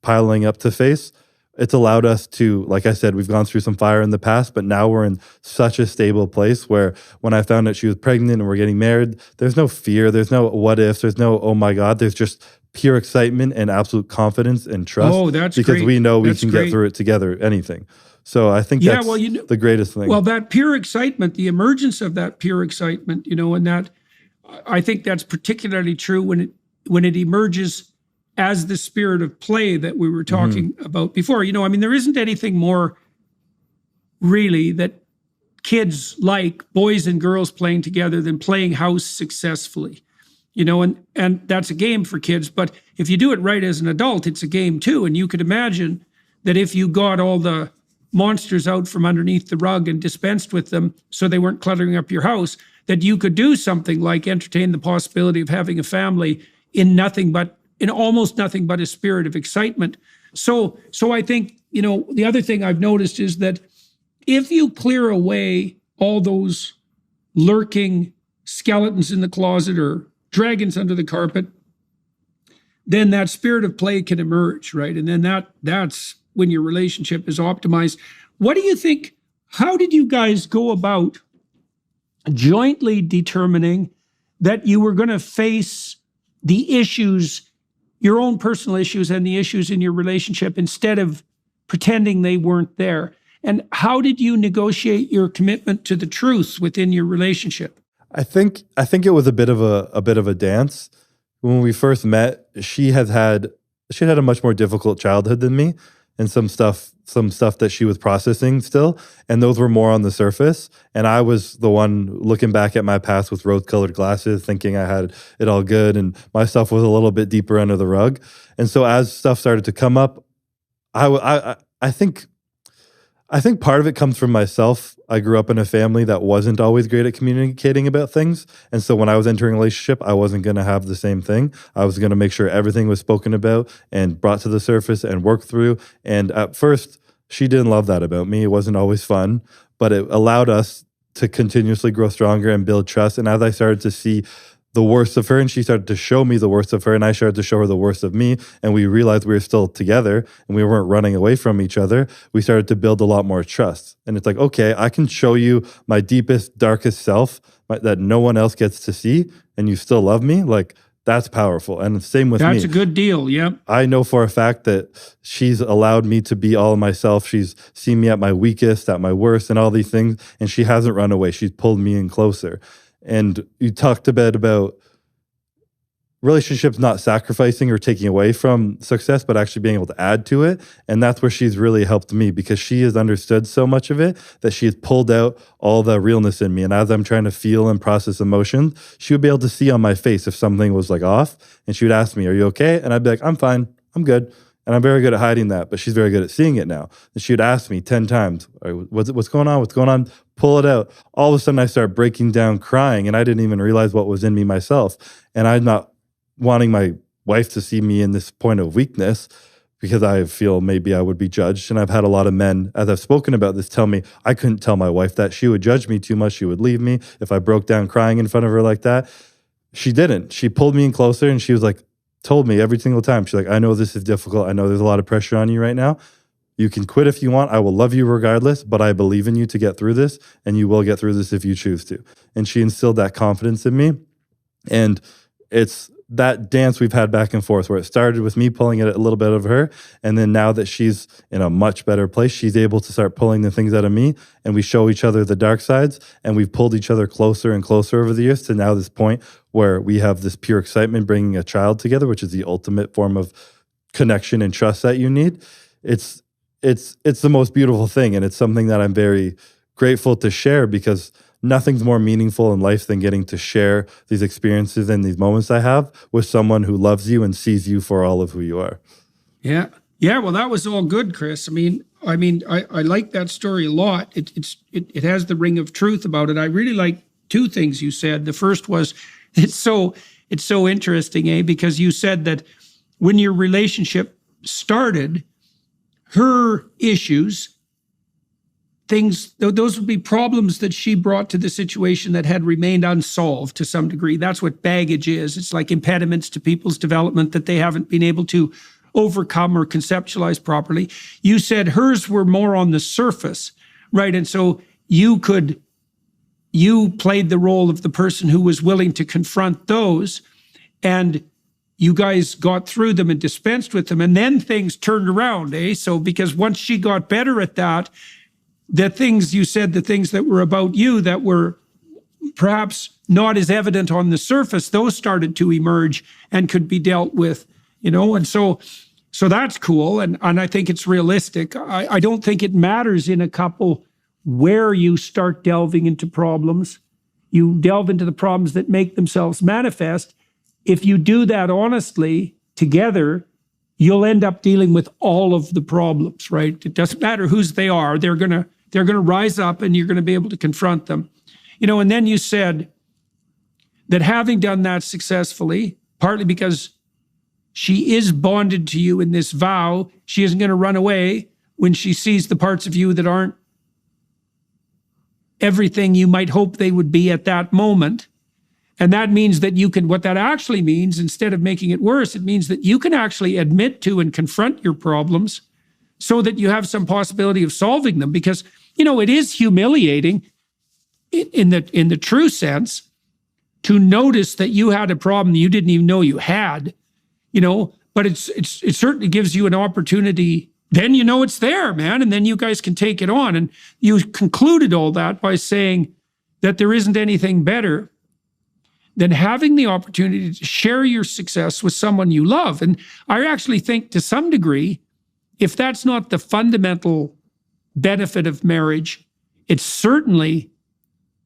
piling up to face, it's allowed us to, like I said, we've gone through some fire in the past, but now we're in such a stable place where when I found out she was pregnant and we're getting married, there's no fear, there's no what ifs, there's no, oh my God, there's just pure excitement and absolute confidence and trust. Oh, that's because great. We know we that's can great. Get through it together, anything. So I think that's the greatest thing. Well, that pure excitement, the emergence of that pure excitement, and that, I think that's particularly true when when it emerges as the spirit of play that we were talking about before. I mean, there isn't anything more really that kids like, boys and girls playing together, than playing house successfully. And that's a game for kids. But if you do it right as an adult, it's a game too. And you could imagine that if you got all the monsters out from underneath the rug and dispensed with them so they weren't cluttering up your house, that you could do something like entertain the possibility of having a family in almost nothing but a spirit of excitement. So I think, the other thing I've noticed is that if you clear away all those lurking skeletons in the closet or dragons under the carpet, then that spirit of play can emerge, right? And then that's when your relationship is optimized. What do you think? How did you guys go about jointly determining that you were going to face the issues, your own personal issues and the issues in your relationship, instead of pretending they weren't there? And how did you negotiate your commitment to the truth within your relationship? I think it was a bit of a dance. When we first met, she had a much more difficult childhood than me, and some stuff that she was processing still, and those were more on the surface. And I was the one looking back at my past with rose-colored glasses, thinking I had it all good, and my stuff was a little bit deeper under the rug. And so as stuff started to come up, I think part of it comes from myself. I grew up in a family that wasn't always great at communicating about things. And so when I was entering a relationship, I wasn't going to have the same thing. I was going to make sure everything was spoken about and brought to the surface and worked through. And at first, she didn't love that about me. It wasn't always fun, but it allowed us to continuously grow stronger and build trust. And as I started to see the worst of her, and she started to show me the worst of her, and I started to show her the worst of me, and we realized we were still together and we weren't running away from each other, we started to build a lot more trust. And it's like, okay, I can show you my deepest, darkest self that no one else gets to see, and you still love me. Like, that's powerful. And the same with me. That's a good deal, yeah. I know for a fact that she's allowed me to be all of myself. She's seen me at my weakest, at my worst, and all these things, and she hasn't run away. She's pulled me in closer. And you talked a bit about relationships not sacrificing or taking away from success, but actually being able to add to it. And that's where she's really helped me, because she has understood so much of it that she has pulled out all the realness in me. And as I'm trying to feel and process emotions, she would be able to see on my face if something was like off. And she would ask me, "Are you okay?" And I'd be like, "I'm fine. I'm good." And I'm very good at hiding that, but she's very good at seeing it now. And she would ask me 10 times, "What's going on? What's going on?" Pull it out. All of a sudden I start breaking down crying, and I didn't even realize what was in me myself. And I'm not wanting my wife to see me in this point of weakness, because I feel maybe I would be judged. And I've had a lot of men, as I've spoken about this, tell me I couldn't tell my wife that. She would judge me too much. She would leave me if I broke down crying in front of her like that. She didn't. She pulled me in closer, and she was like, told me every single time. She's like, "I know this is difficult. I know there's a lot of pressure on you right now. You can quit if you want. I will love you regardless, but I believe in you to get through this, and you will get through this if you choose to." And she instilled that confidence in me. And it's that dance we've had back and forth, where it started with me pulling it a little bit of her, and then now that she's in a much better place, she's able to start pulling the things out of me, and we show each other the dark sides, and we've pulled each other closer and closer over the years to now this point where we have this pure excitement bringing a child together, which is the ultimate form of connection and trust that you need. It's the most beautiful thing, and it's something that I'm very grateful to share, because nothing's more meaningful in life than getting to share these experiences and these moments I have with someone who loves you and sees you for all of who you are. Yeah. Well, that was all good, Chris. I like that story a lot. It has the ring of truth about it. I really like two things you said. The first was, it's so interesting, because you said that when your relationship started, her issues, those would be problems that she brought to the situation that had remained unsolved to some degree. That's what baggage is. It's like impediments to people's development that they haven't been able to overcome or conceptualize properly. You said hers were more on the surface, right? And so you played the role of the person who was willing to confront those, and you guys got through them and dispensed with them, and then things turned around, eh? So because once she got better at that, the things you said, the things that were about you that were perhaps not as evident on the surface, those started to emerge and could be dealt with, and so that's cool. And I think it's realistic. I don't think it matters in a couple where you start delving into problems. You delve into the problems that make themselves manifest. If you do that honestly together, you'll end up dealing with all of the problems, right? It doesn't matter whose they are. They're gonna rise up and you're gonna be able to confront them. And then you said that having done that successfully, partly because she is bonded to you in this vow, she isn't gonna run away when she sees the parts of you that aren't everything you might hope they would be at that moment. And that means that what that actually means, instead of making it worse, it means that you can actually admit to and confront your problems so that you have some possibility of solving them. Because, it is humiliating in the true sense to notice that you had a problem you didn't even know you had, but it certainly gives you an opportunity. Then it's there, man. And then you guys can take it on. And you concluded all that by saying that there isn't anything better than having the opportunity to share your success with someone you love. And I actually think to some degree, if that's not the fundamental benefit of marriage, it's certainly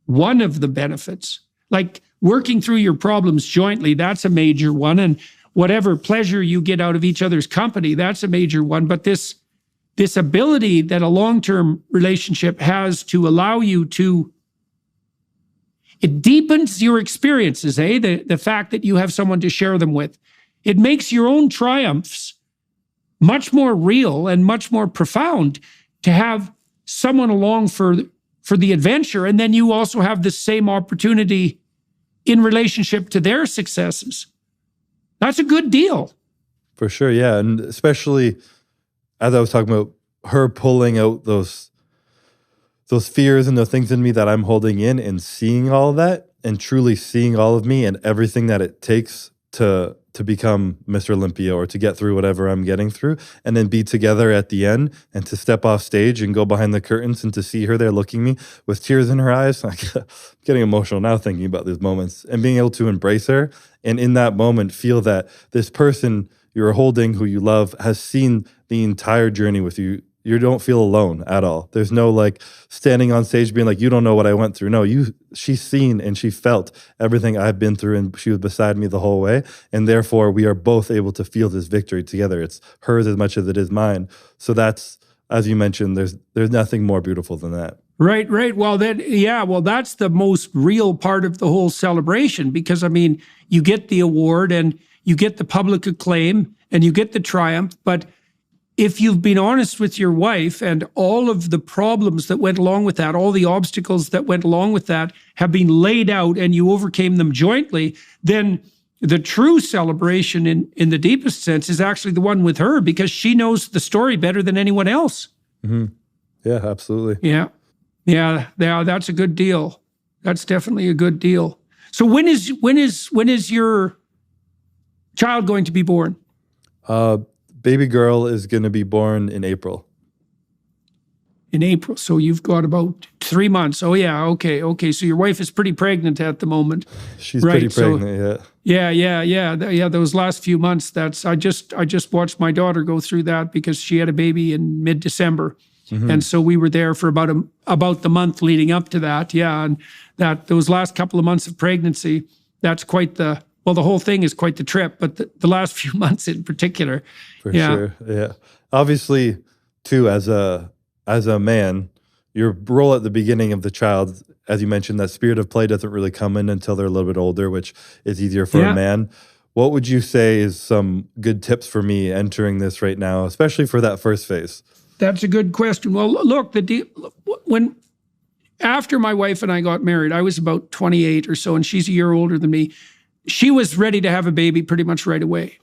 one of the benefits. Like working through your problems jointly, that's a major one. And whatever pleasure you get out of each other's company, that's a major one. But this ability that a long-term relationship has to allow you to, it deepens your experiences, the fact that you have someone to share them with. It makes your own triumphs much more real and much more profound to have someone along for the adventure. And then you also have the same opportunity in relationship to their successes. That's a good deal. For sure, yeah. And especially as I was talking about her pulling out those fears and the things in me that I'm holding in and seeing all of that and truly seeing all of me and everything that it takes to become Mr. Olympia or to get through whatever I'm getting through, and then be together at the end and to step off stage and go behind the curtains and to see her there looking me with tears in her eyes. I'm getting emotional now thinking about these moments and being able to embrace her. And in that moment, feel that this person you're holding who you love has seen the entire journey with you. You don't feel alone at all. There's no like standing on stage being like, you don't know what I went through. No, she's seen and she felt everything I've been through, and she was beside me the whole way. And therefore we are both able to feel this victory together. It's hers as much as it is mine. So that's, as you mentioned, there's nothing more beautiful than that. Right. Well, that's the most real part of the whole celebration, because you get the award and you get the public acclaim and you get the triumph, but if you've been honest with your wife and all of the problems that went along with that, all the obstacles that went along with that have been laid out and you overcame them jointly, then the true celebration in the deepest sense is actually the one with her, because she knows the story better than anyone else. Mm-hmm. Yeah, absolutely. Yeah, that's a good deal. That's definitely a good deal. So when is your child going to be born? Baby girl is going to be born in April. In April. So you've got about 3 months. Oh, yeah. Okay. So your wife is pretty pregnant at the moment. She's right? Pretty pregnant, yeah. Yeah. Those last few months, I just watched my daughter go through that because she had a baby in mid-December. Mm-hmm. And so we were there for about the month leading up to that. Yeah. And those last couple of months of pregnancy, that's quite the whole thing is quite the trip, but the last few months in particular. For sure, yeah. Obviously, too, as a man, your role at the beginning of the child, as you mentioned, that spirit of play doesn't really come in until they're a little bit older, which is easier for a man. What would you say is some good tips for me entering this right now, especially for that first phase? That's a good question. Well, look, after my wife and I got married, I was about 28 or so, and she's a year older than me. She was ready to have a baby pretty much right away.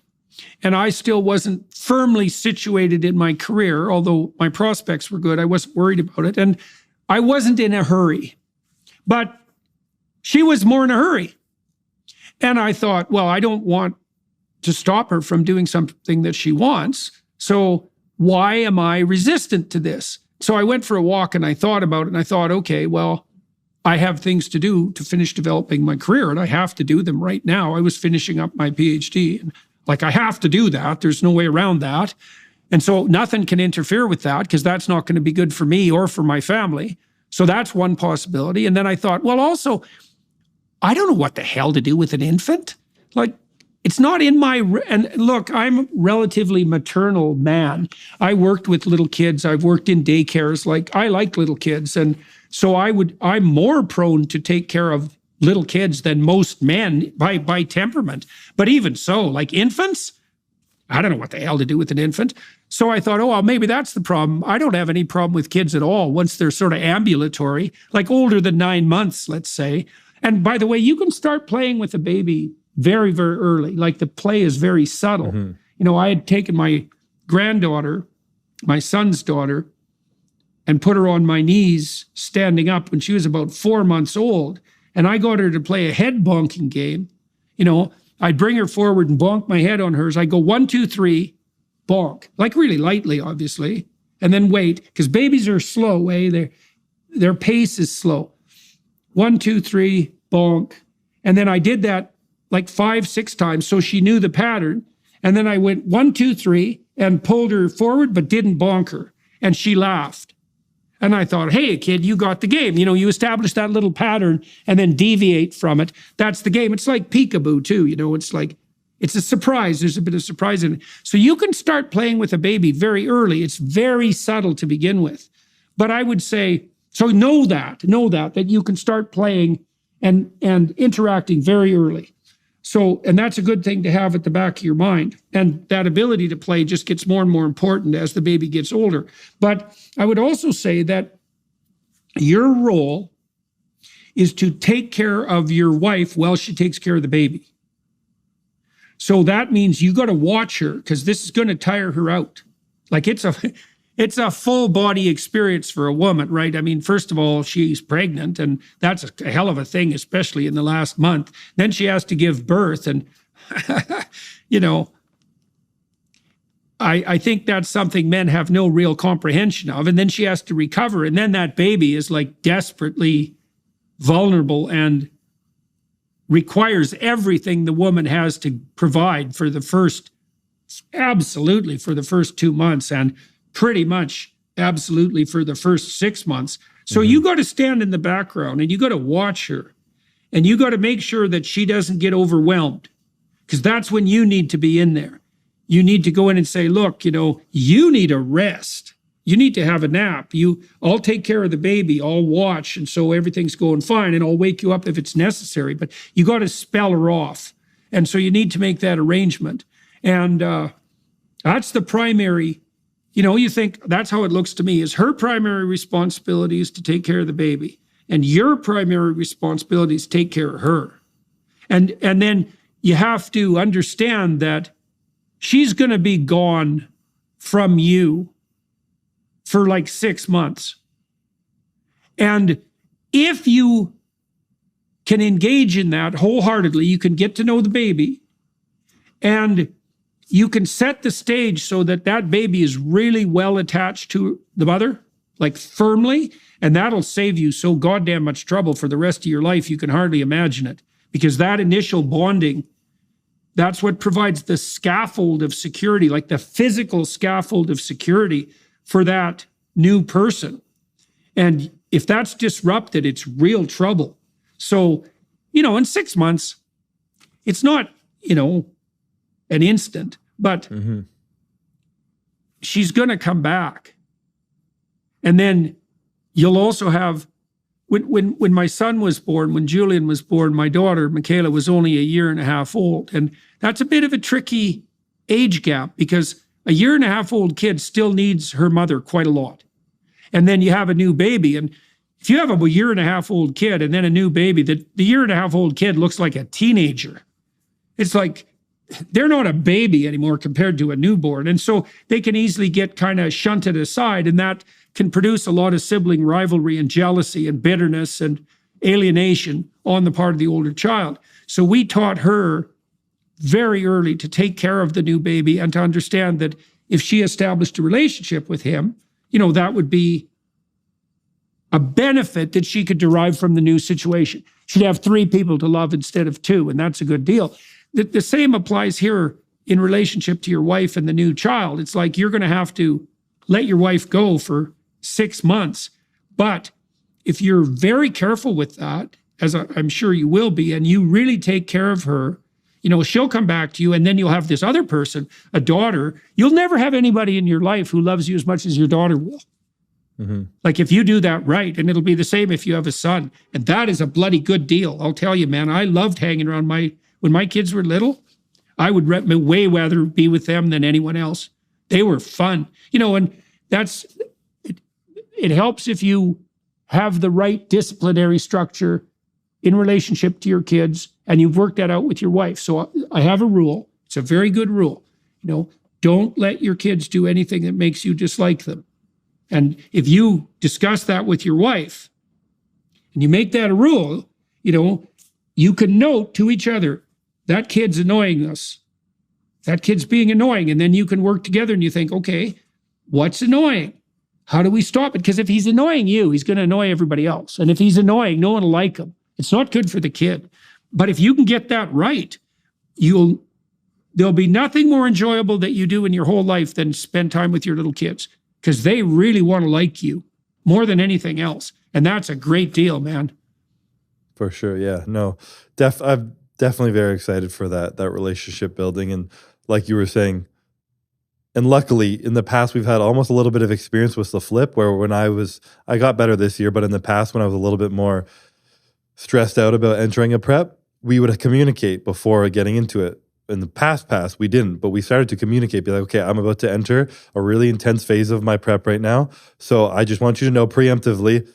And I still wasn't firmly situated in my career, although my prospects were good. I wasn't worried about it. And I wasn't in a hurry. But she was more in a hurry. And I thought, well, I don't want to stop her from doing something that she wants. So why am I resistant to this? So I went for a walk and I thought about it. And I thought, okay, well, I have things to do to finish developing my career, and I have to do them right now. I was finishing up my PhD, and like, I have to do that. There's no way around that. And so nothing can interfere with that, because that's not going to be good for me or for my family. So that's one possibility. And then I thought, well, also, I don't know what the hell to do with an infant. Like, it's not in my, and look, I'm a relatively maternal man. I worked with little kids. I've worked in daycares. Like, I like little kids. And so I'm more prone to take care of little kids than most men by temperament. But even so, like infants, I don't know what the hell to do with an infant. So I thought, oh, well, maybe that's the problem. I don't have any problem with kids at all once they're sort of ambulatory, like older than 9 months, let's say. And by the way, you can start playing with a baby very, very early. Like, the play is very subtle. You know, I had taken my granddaughter, my son's daughter, and put her on my knees standing up when she was about 4 months old. And I got her to play a head bonking game. You know, I'd bring her forward and bonk my head on hers. I go 1, 2, 3, bonk, like really lightly, obviously, and then wait, because babies are slow. Their pace is slow. 1, 2, 3, bonk, and then I did that like 5, 6 times, so she knew the pattern. And then I went 1, 2, 3, and pulled her forward, but didn't bonk her, and she laughed. And I thought, hey, kid, you got the game. You know, you establish that little pattern and then deviate from it. That's the game. It's like peekaboo, too. You know, it's like, it's a surprise. There's a bit of surprise in it. So you can start playing with a baby very early. It's very subtle to begin with. But I would say, so know that you can start playing and interacting very early. So, and that's a good thing to have at the back of your mind. And that ability to play just gets more and more important as the baby gets older. But I would also say that your role is to take care of your wife while she takes care of the baby. So that means you got to watch her, because this is going to tire her out. Like, it's a full body experience for a woman, right? I mean, first of all, she's pregnant, and that's a hell of a thing, especially in the last month. Then she has to give birth, and you know, I think that's something men have no real comprehension of. And then she has to recover, and then that baby is like desperately vulnerable and requires everything the woman has to provide for the first 2 months, and pretty much absolutely for the first 6 months. So you got to stand in the background, and you got to watch her, and you got to make sure that she doesn't get overwhelmed, because that's when you need to be in there. You need to go in and say, look, you know, you need a rest. You need to have a nap. I'll take care of the baby. I'll watch. And so everything's going fine, and I'll wake you up if it's necessary. But you got to spell her off. And so you need to make that arrangement. And that's the primary, you know, you think that's how it looks to me, is her primary responsibility is to take care of the baby. And your primary responsibility is to take care of her. And then you have to understand that she's going to be gone from you for like 6 months. And if you can engage in that wholeheartedly, you can get to know the baby, and you can set the stage so that that baby is really well attached to the mother, like firmly, and that'll save you so goddamn much trouble for the rest of your life. You can hardly imagine it, because that initial bonding, that's what provides the scaffold of security, like the physical scaffold of security for that new person. And if that's disrupted, it's real trouble. So, you know, in 6 months, it's not, you know, an instant, but she's going to come back. And then you'll also have, when my son was born, when Julian was born, my daughter, Michaela, was only 1.5 years old. And that's a bit of a tricky age gap, because a 1.5 years old kid still needs her mother quite a lot. And then you have a new baby. And if you have a 1.5 years old kid and then a new baby, the 1.5 years old kid looks like a teenager. It's like, they're not a baby anymore compared to a newborn. And so they can easily get kind of shunted aside, and that can produce a lot of sibling rivalry and jealousy and bitterness and alienation on the part of the older child. So we taught her very early to take care of the new baby, and to understand that if she established a relationship with him, you know, that would be a benefit that she could derive from the new situation. She'd have 3 people to love instead of 2, and that's a good deal. The same applies here in relationship to your wife and the new child. It's like you're going to have to let your wife go for 6 months. But if you're very careful with that, as I'm sure you will be, and you really take care of her, she'll come back to you, and then you'll have this other person, a daughter. You'll never have anybody in your life who loves you as much as your daughter will. Mm-hmm. Like if you do that right, and it'll be the same if you have a son. And that is a bloody good deal. I'll tell you, man, I loved hanging around when my kids were little, I would way rather be with them than anyone else. They were fun. And it helps if you have the right disciplinary structure in relationship to your kids, and you've worked that out with your wife. So I have a rule. It's a very good rule. Don't let your kids do anything that makes you dislike them. And if you discuss that with your wife, and you make that a rule, you can note to each other, that kid's annoying us. That kid's being annoying. And then you can work together and you think, okay, what's annoying? How do we stop it? Because if he's annoying you, he's going to annoy everybody else. And if he's annoying, no one will like him. It's not good for the kid. But if you can get that right, there'll be nothing more enjoyable that you do in your whole life than spend time with your little kids, because they really want to like you more than anything else. And that's a great deal, man. For sure. Yeah. No, I'm definitely very excited for that relationship building. And like you were saying, and luckily in the past, we've had almost a little bit of experience with the flip, where when I got better this year, but in the past when I was a little bit more stressed out about entering a prep, we would communicate before getting into it. In the past, we didn't, but we started to communicate, be like, okay, I'm about to enter a really intense phase of my prep right now. So I just want you to know preemptively,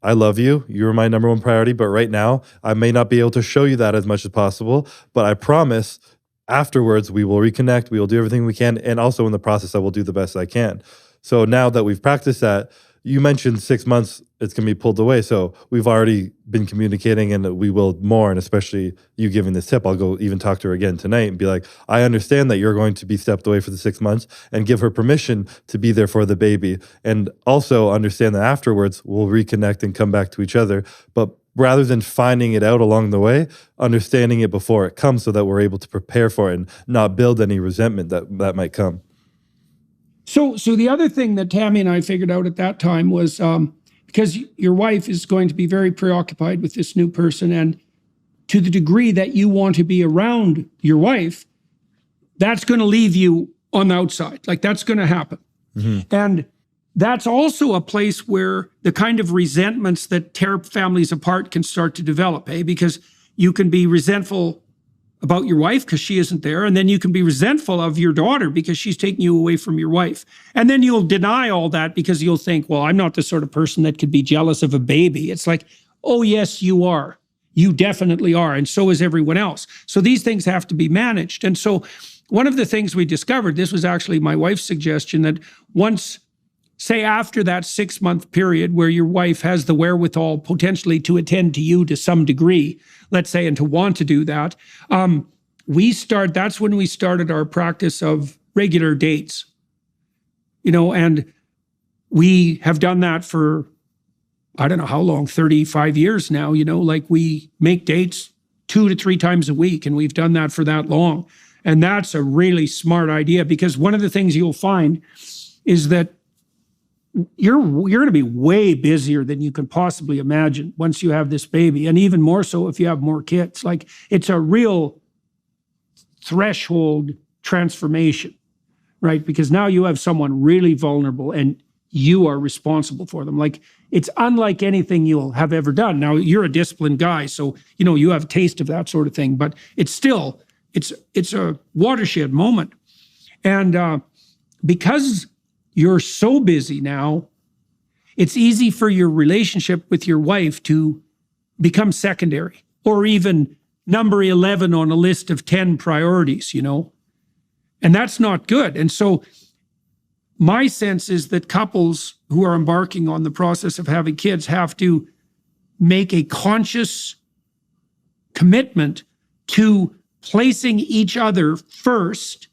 I love you. You're my number one priority. But right now, I may not be able to show you that as much as possible. But I promise afterwards, we will reconnect. We will do everything we can. And also in the process, I will do the best I can. So now that we've practiced that, you mentioned 6 months, it's going to be pulled away. So we've already been communicating, and we will more. And especially you giving this tip, I'll go even talk to her again tonight and be like, I understand that you're going to be stepped away for the 6 months, and give her permission to be there for the baby. And also understand that afterwards we'll reconnect and come back to each other. But rather than finding it out along the way, understanding it before it comes so that we're able to prepare for it and not build any resentment that might come. So the other thing that Tammy and I figured out at that time was because your wife is going to be very preoccupied with this new person, and to the degree that you want to be around your wife, that's going to leave you on the outside. Like that's going to happen. Mm-hmm. And that's also a place where the kind of resentments that tear families apart can start to develop, because you can be resentful about your wife because she isn't there, and then you can be resentful of your daughter because she's taking you away from your wife. And then you'll deny all that because you'll think, well, I'm not the sort of person that could be jealous of a baby. It's like, oh, yes, you are. You definitely are, and so is everyone else. So these things have to be managed. And so one of the things we discovered, this was actually my wife's suggestion, that once, say after that 6-month period where your wife has the wherewithal potentially to attend to you to some degree, let's say, and to want to do that, that's when we started our practice of regular dates. And we have done that for, I don't know how long, 35 years now, like we make dates 2 to 3 times a week, and we've done that for that long. And that's a really smart idea, because one of the things you'll find is that you're going to be way busier than you can possibly imagine once you have this baby, and even more so if you have more kids. Like it's a real threshold transformation, right? Because now you have someone really vulnerable and you are responsible for them. Like it's unlike anything you'll have ever done. Now you're a disciplined guy, so you have a taste of that sort of thing, but it's still, it's a watershed moment. And because you're so busy now, it's easy for your relationship with your wife to become secondary, or even number 11 on a list of 10 priorities, and that's not good. And so my sense is that couples who are embarking on the process of having kids have to make a conscious commitment to placing each other first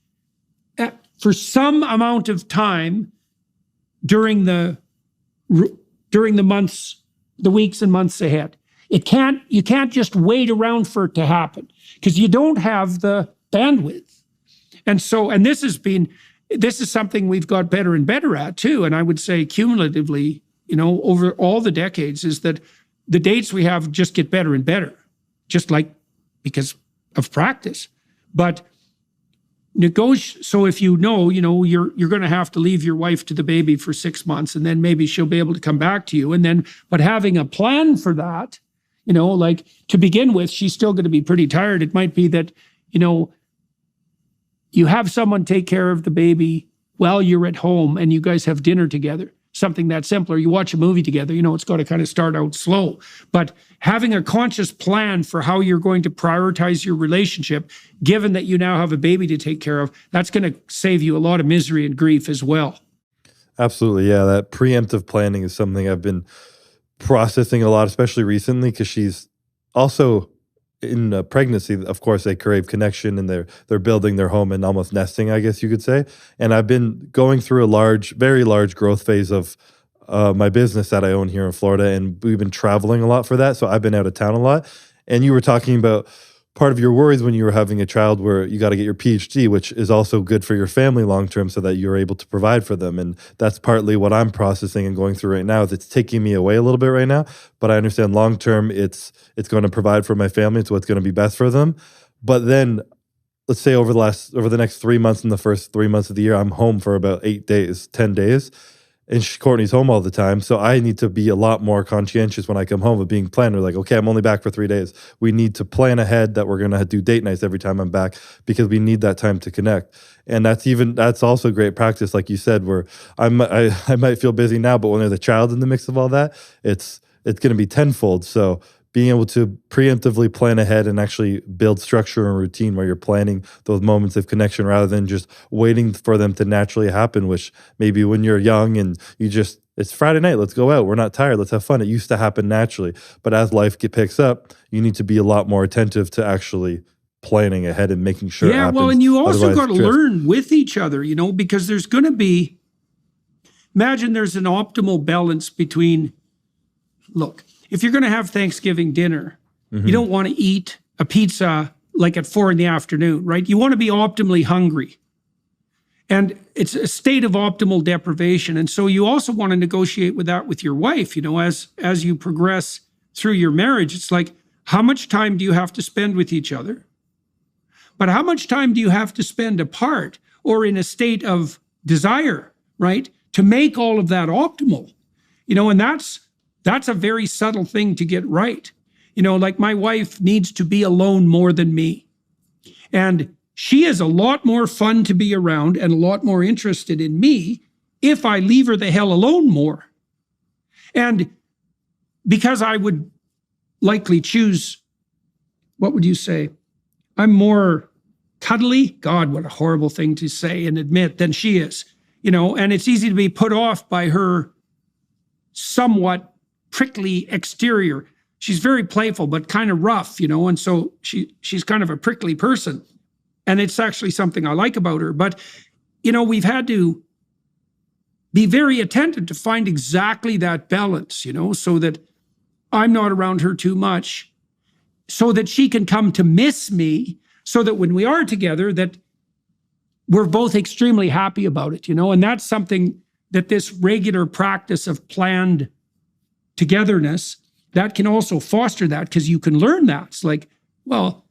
for some amount of time during the months the weeks and months ahead. You can't just wait around for it to happen because you don't have the bandwidth. And this is something we've got better and better at too. And I would say cumulatively, over all the decades, is that the dates we have just get better and better, just like because of practice. But so if you're going to have to leave your wife to the baby for 6 months, and then maybe she'll be able to come back to you. But having a plan for that, like to begin with, she's still going to be pretty tired. It might be that, you have someone take care of the baby while you're at home and you guys have dinner together. Something that simpler. You watch a movie together, it's got to kind of start out slow. But having a conscious plan for how you're going to prioritize your relationship, given that you now have a baby to take care of, that's going to save you a lot of misery and grief as well. Absolutely. Yeah. That preemptive planning is something I've been processing a lot, especially recently, because she's also in pregnancy. Of course, they crave connection and they're building their home and almost nesting, I guess you could say. And I've been going through a very large growth phase of my business that I own here in Florida, and we've been traveling a lot for that. So I've been out of town a lot. And you were talking about part of your worries when you were having a child where you got to get your PhD, which is also good for your family long term so that you're able to provide for them. And that's partly what I'm processing and going through right now. Is it's taking me away a little bit right now, but I understand long term it's going to provide for my family. It's what's going to be best for them. But then let's say over the next 3 months, in the first 3 months of the year, I'm home for about 8 days, 10 days. And Courtney's home all the time. So I need to be a lot more conscientious when I come home of being planned. We're like, okay, I'm only back for 3 days. We need to plan ahead that we're going to do date nights every time I'm back because we need that time to connect. And that's also great practice, like you said, where I might feel busy now, but when there's a child in the mix of all that, it's going to be tenfold. So being able to preemptively plan ahead and actually build structure and routine where you're planning those moments of connection rather than just waiting for them to naturally happen, which maybe when you're young and it's Friday night, let's go out. We're not tired. Let's have fun. It used to happen naturally. But as life picks up, you need to be a lot more attentive to actually planning ahead and making sure it happens. Well, and you also Otherwise, got to learn with each other, because there's going to be, imagine there's an optimal balance between, look, if you're going to have Thanksgiving dinner, you don't want to eat a pizza like at 4 p.m, right? You want to be optimally hungry. And it's a state of optimal deprivation. And so you also want to negotiate with that with your wife, as you progress through your marriage. It's like, how much time do you have to spend with each other? But how much time do you have to spend apart or in a state of desire, right? To make all of that optimal, and that's a very subtle thing to get right. Like my wife needs to be alone more than me. And she is a lot more fun to be around and a lot more interested in me if I leave her the hell alone more. And because I would likely choose, what would you say? I'm more cuddly. God, what a horrible thing to say and admit than she is. And it's easy to be put off by her somewhat prickly exterior. She's very playful, but kind of rough, and so she's kind of a prickly person. And it's actually something I like about her. But, we've had to be very attentive to find exactly that balance, so that I'm not around her too much, so that she can come to miss me, so that when we are together, that we're both extremely happy about it, and that's something that this regular practice of planned togetherness, that can also foster that, because you can learn that. It's like, well,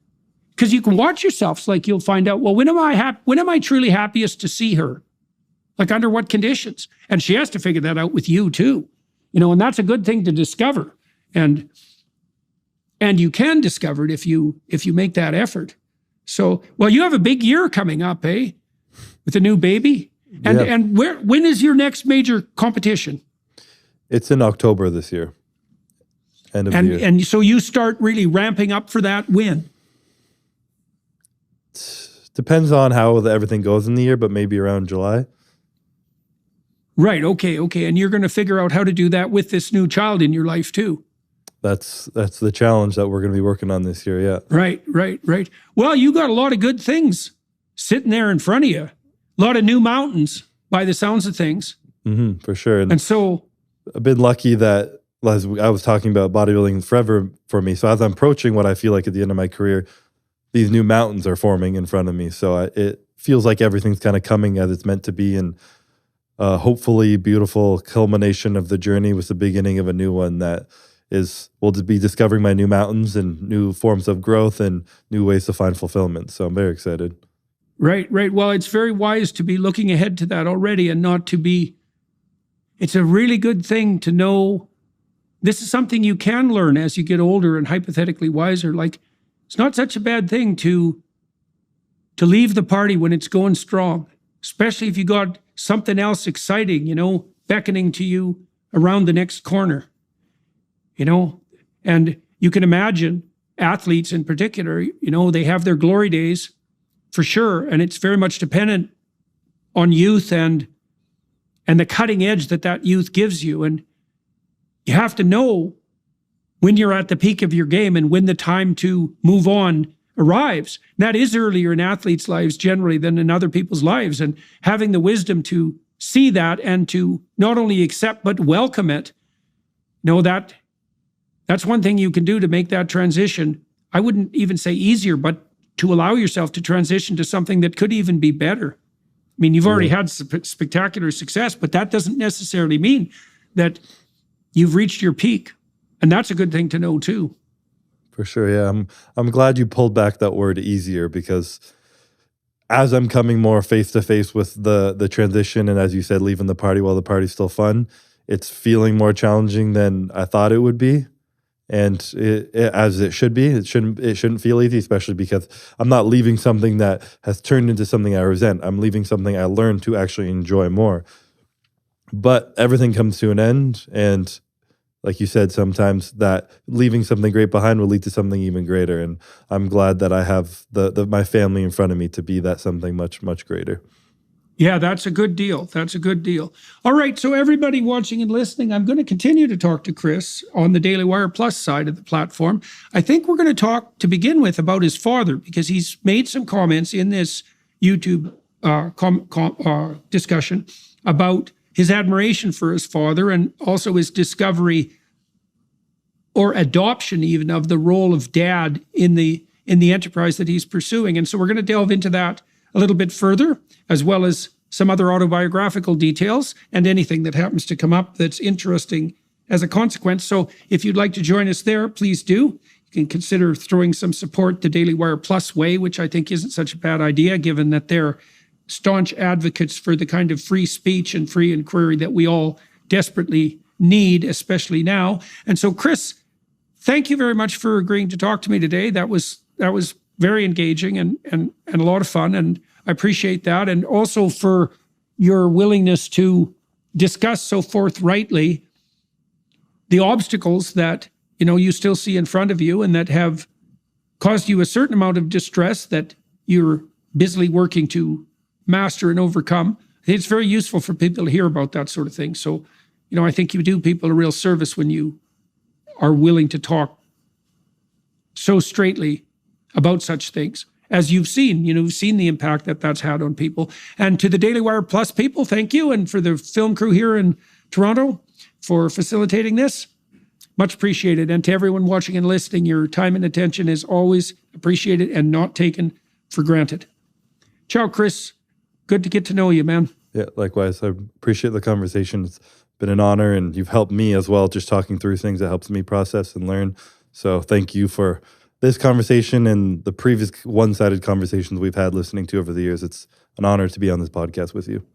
because you can watch yourself. It's like you'll find out, well, when am I truly happiest to see her? Like under what conditions? And she has to figure that out with you too. And that's a good thing to discover. And you can discover it if you make that effort. So, well, you have a big year coming up, eh? With a new baby. And when is your next major competition? It's in October this year. End of the year. And so you start really ramping up for that when? Depends on how everything goes in the year, but maybe around July. Right. Okay. And you're going to figure out how to do that with this new child in your life too. That's the challenge that we're going to be working on this year. Yeah. Right. Well, you got a lot of good things sitting there in front of you. A lot of new mountains by the sounds of things. For sure. And so I've been lucky that as I was talking about, bodybuilding forever for me. So as I'm approaching what I feel like at the end of my career, these new mountains are forming in front of me. So it feels like everything's kind of coming as it's meant to be, and hopefully beautiful culmination of the journey was the beginning of a new one that will be discovering my new mountains and new forms of growth and new ways to find fulfillment. So I'm very excited. Right. Well, it's very wise to be looking ahead to that already and not to be. It's a really good thing to know this is something you can learn as you get older and hypothetically wiser. Like, it's not such a bad thing to leave the party when it's going strong, especially if you got something else exciting, beckoning to you around the next corner, and you can imagine athletes in particular, they have their glory days for sure. And it's very much dependent on youth and the cutting edge that youth gives you. And you have to know when you're at the peak of your game and when the time to move on arrives. And that is earlier in athletes' lives generally than in other people's lives. And having the wisdom to see that and to not only accept but welcome it, that's one thing you can do to make that transition. I wouldn't even say easier, but to allow yourself to transition to something that could even be better. I mean, you've already had spectacular success, but that doesn't necessarily mean that you've reached your peak. And that's a good thing to know too. For sure, yeah. I'm glad you pulled back that word easier, because as I'm coming more face to face with the transition, and as you said, leaving the party while the party's still fun, it's feeling more challenging than I thought it would be. And as it should be, it shouldn't feel easy, especially because I'm not leaving something that has turned into something I resent. I'm leaving something I learned to actually enjoy more. But everything comes to an end, and like you said, sometimes that leaving something great behind will lead to something even greater. And I'm glad that I have my family in front of me to be that something much, much greater. Yeah, that's a good deal. That's a good deal. All right, so everybody watching and listening, I'm going to continue to talk to Chris on the Daily Wire Plus side of the platform. I think we're going to talk to begin with about his father, because he's made some comments in this YouTube discussion about his admiration for his father and also his discovery or adoption even of the role of dad in the enterprise that he's pursuing. And so we're going to delve into that a little bit further, as well as some other autobiographical details and anything that happens to come up that's interesting as a consequence. So if you'd like to join us there, please do. You can consider throwing some support the Daily Wire Plus way, which I think isn't such a bad idea, given that they're staunch advocates for the kind of free speech and free inquiry that we all desperately need, especially now. And so, Chris, thank you very much for agreeing to talk to me today. That was very engaging and a lot of fun, and I appreciate that. And also for your willingness to discuss so forthrightly the obstacles that you still see in front of you and that have caused you a certain amount of distress that you're busily working to master and overcome. I think it's very useful for people to hear about that sort of thing. So, I think you do people a real service when you are willing to talk so straightly about such things. As you've seen, you've seen the impact that that's had on people. And to the Daily Wire Plus people, thank you. And for the film crew here in Toronto for facilitating this, much appreciated. And to everyone watching and listening, your time and attention is always appreciated and not taken for granted. Ciao, Chris. Good to get to know you, man. Yeah, likewise. I appreciate the conversation. It's been an honor, and you've helped me as well, just talking through things that helps me process and learn. So thank you for this conversation and the previous one-sided conversations we've had listening to over the years. It's an honor to be on this podcast with you.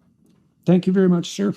Thank you very much, sir.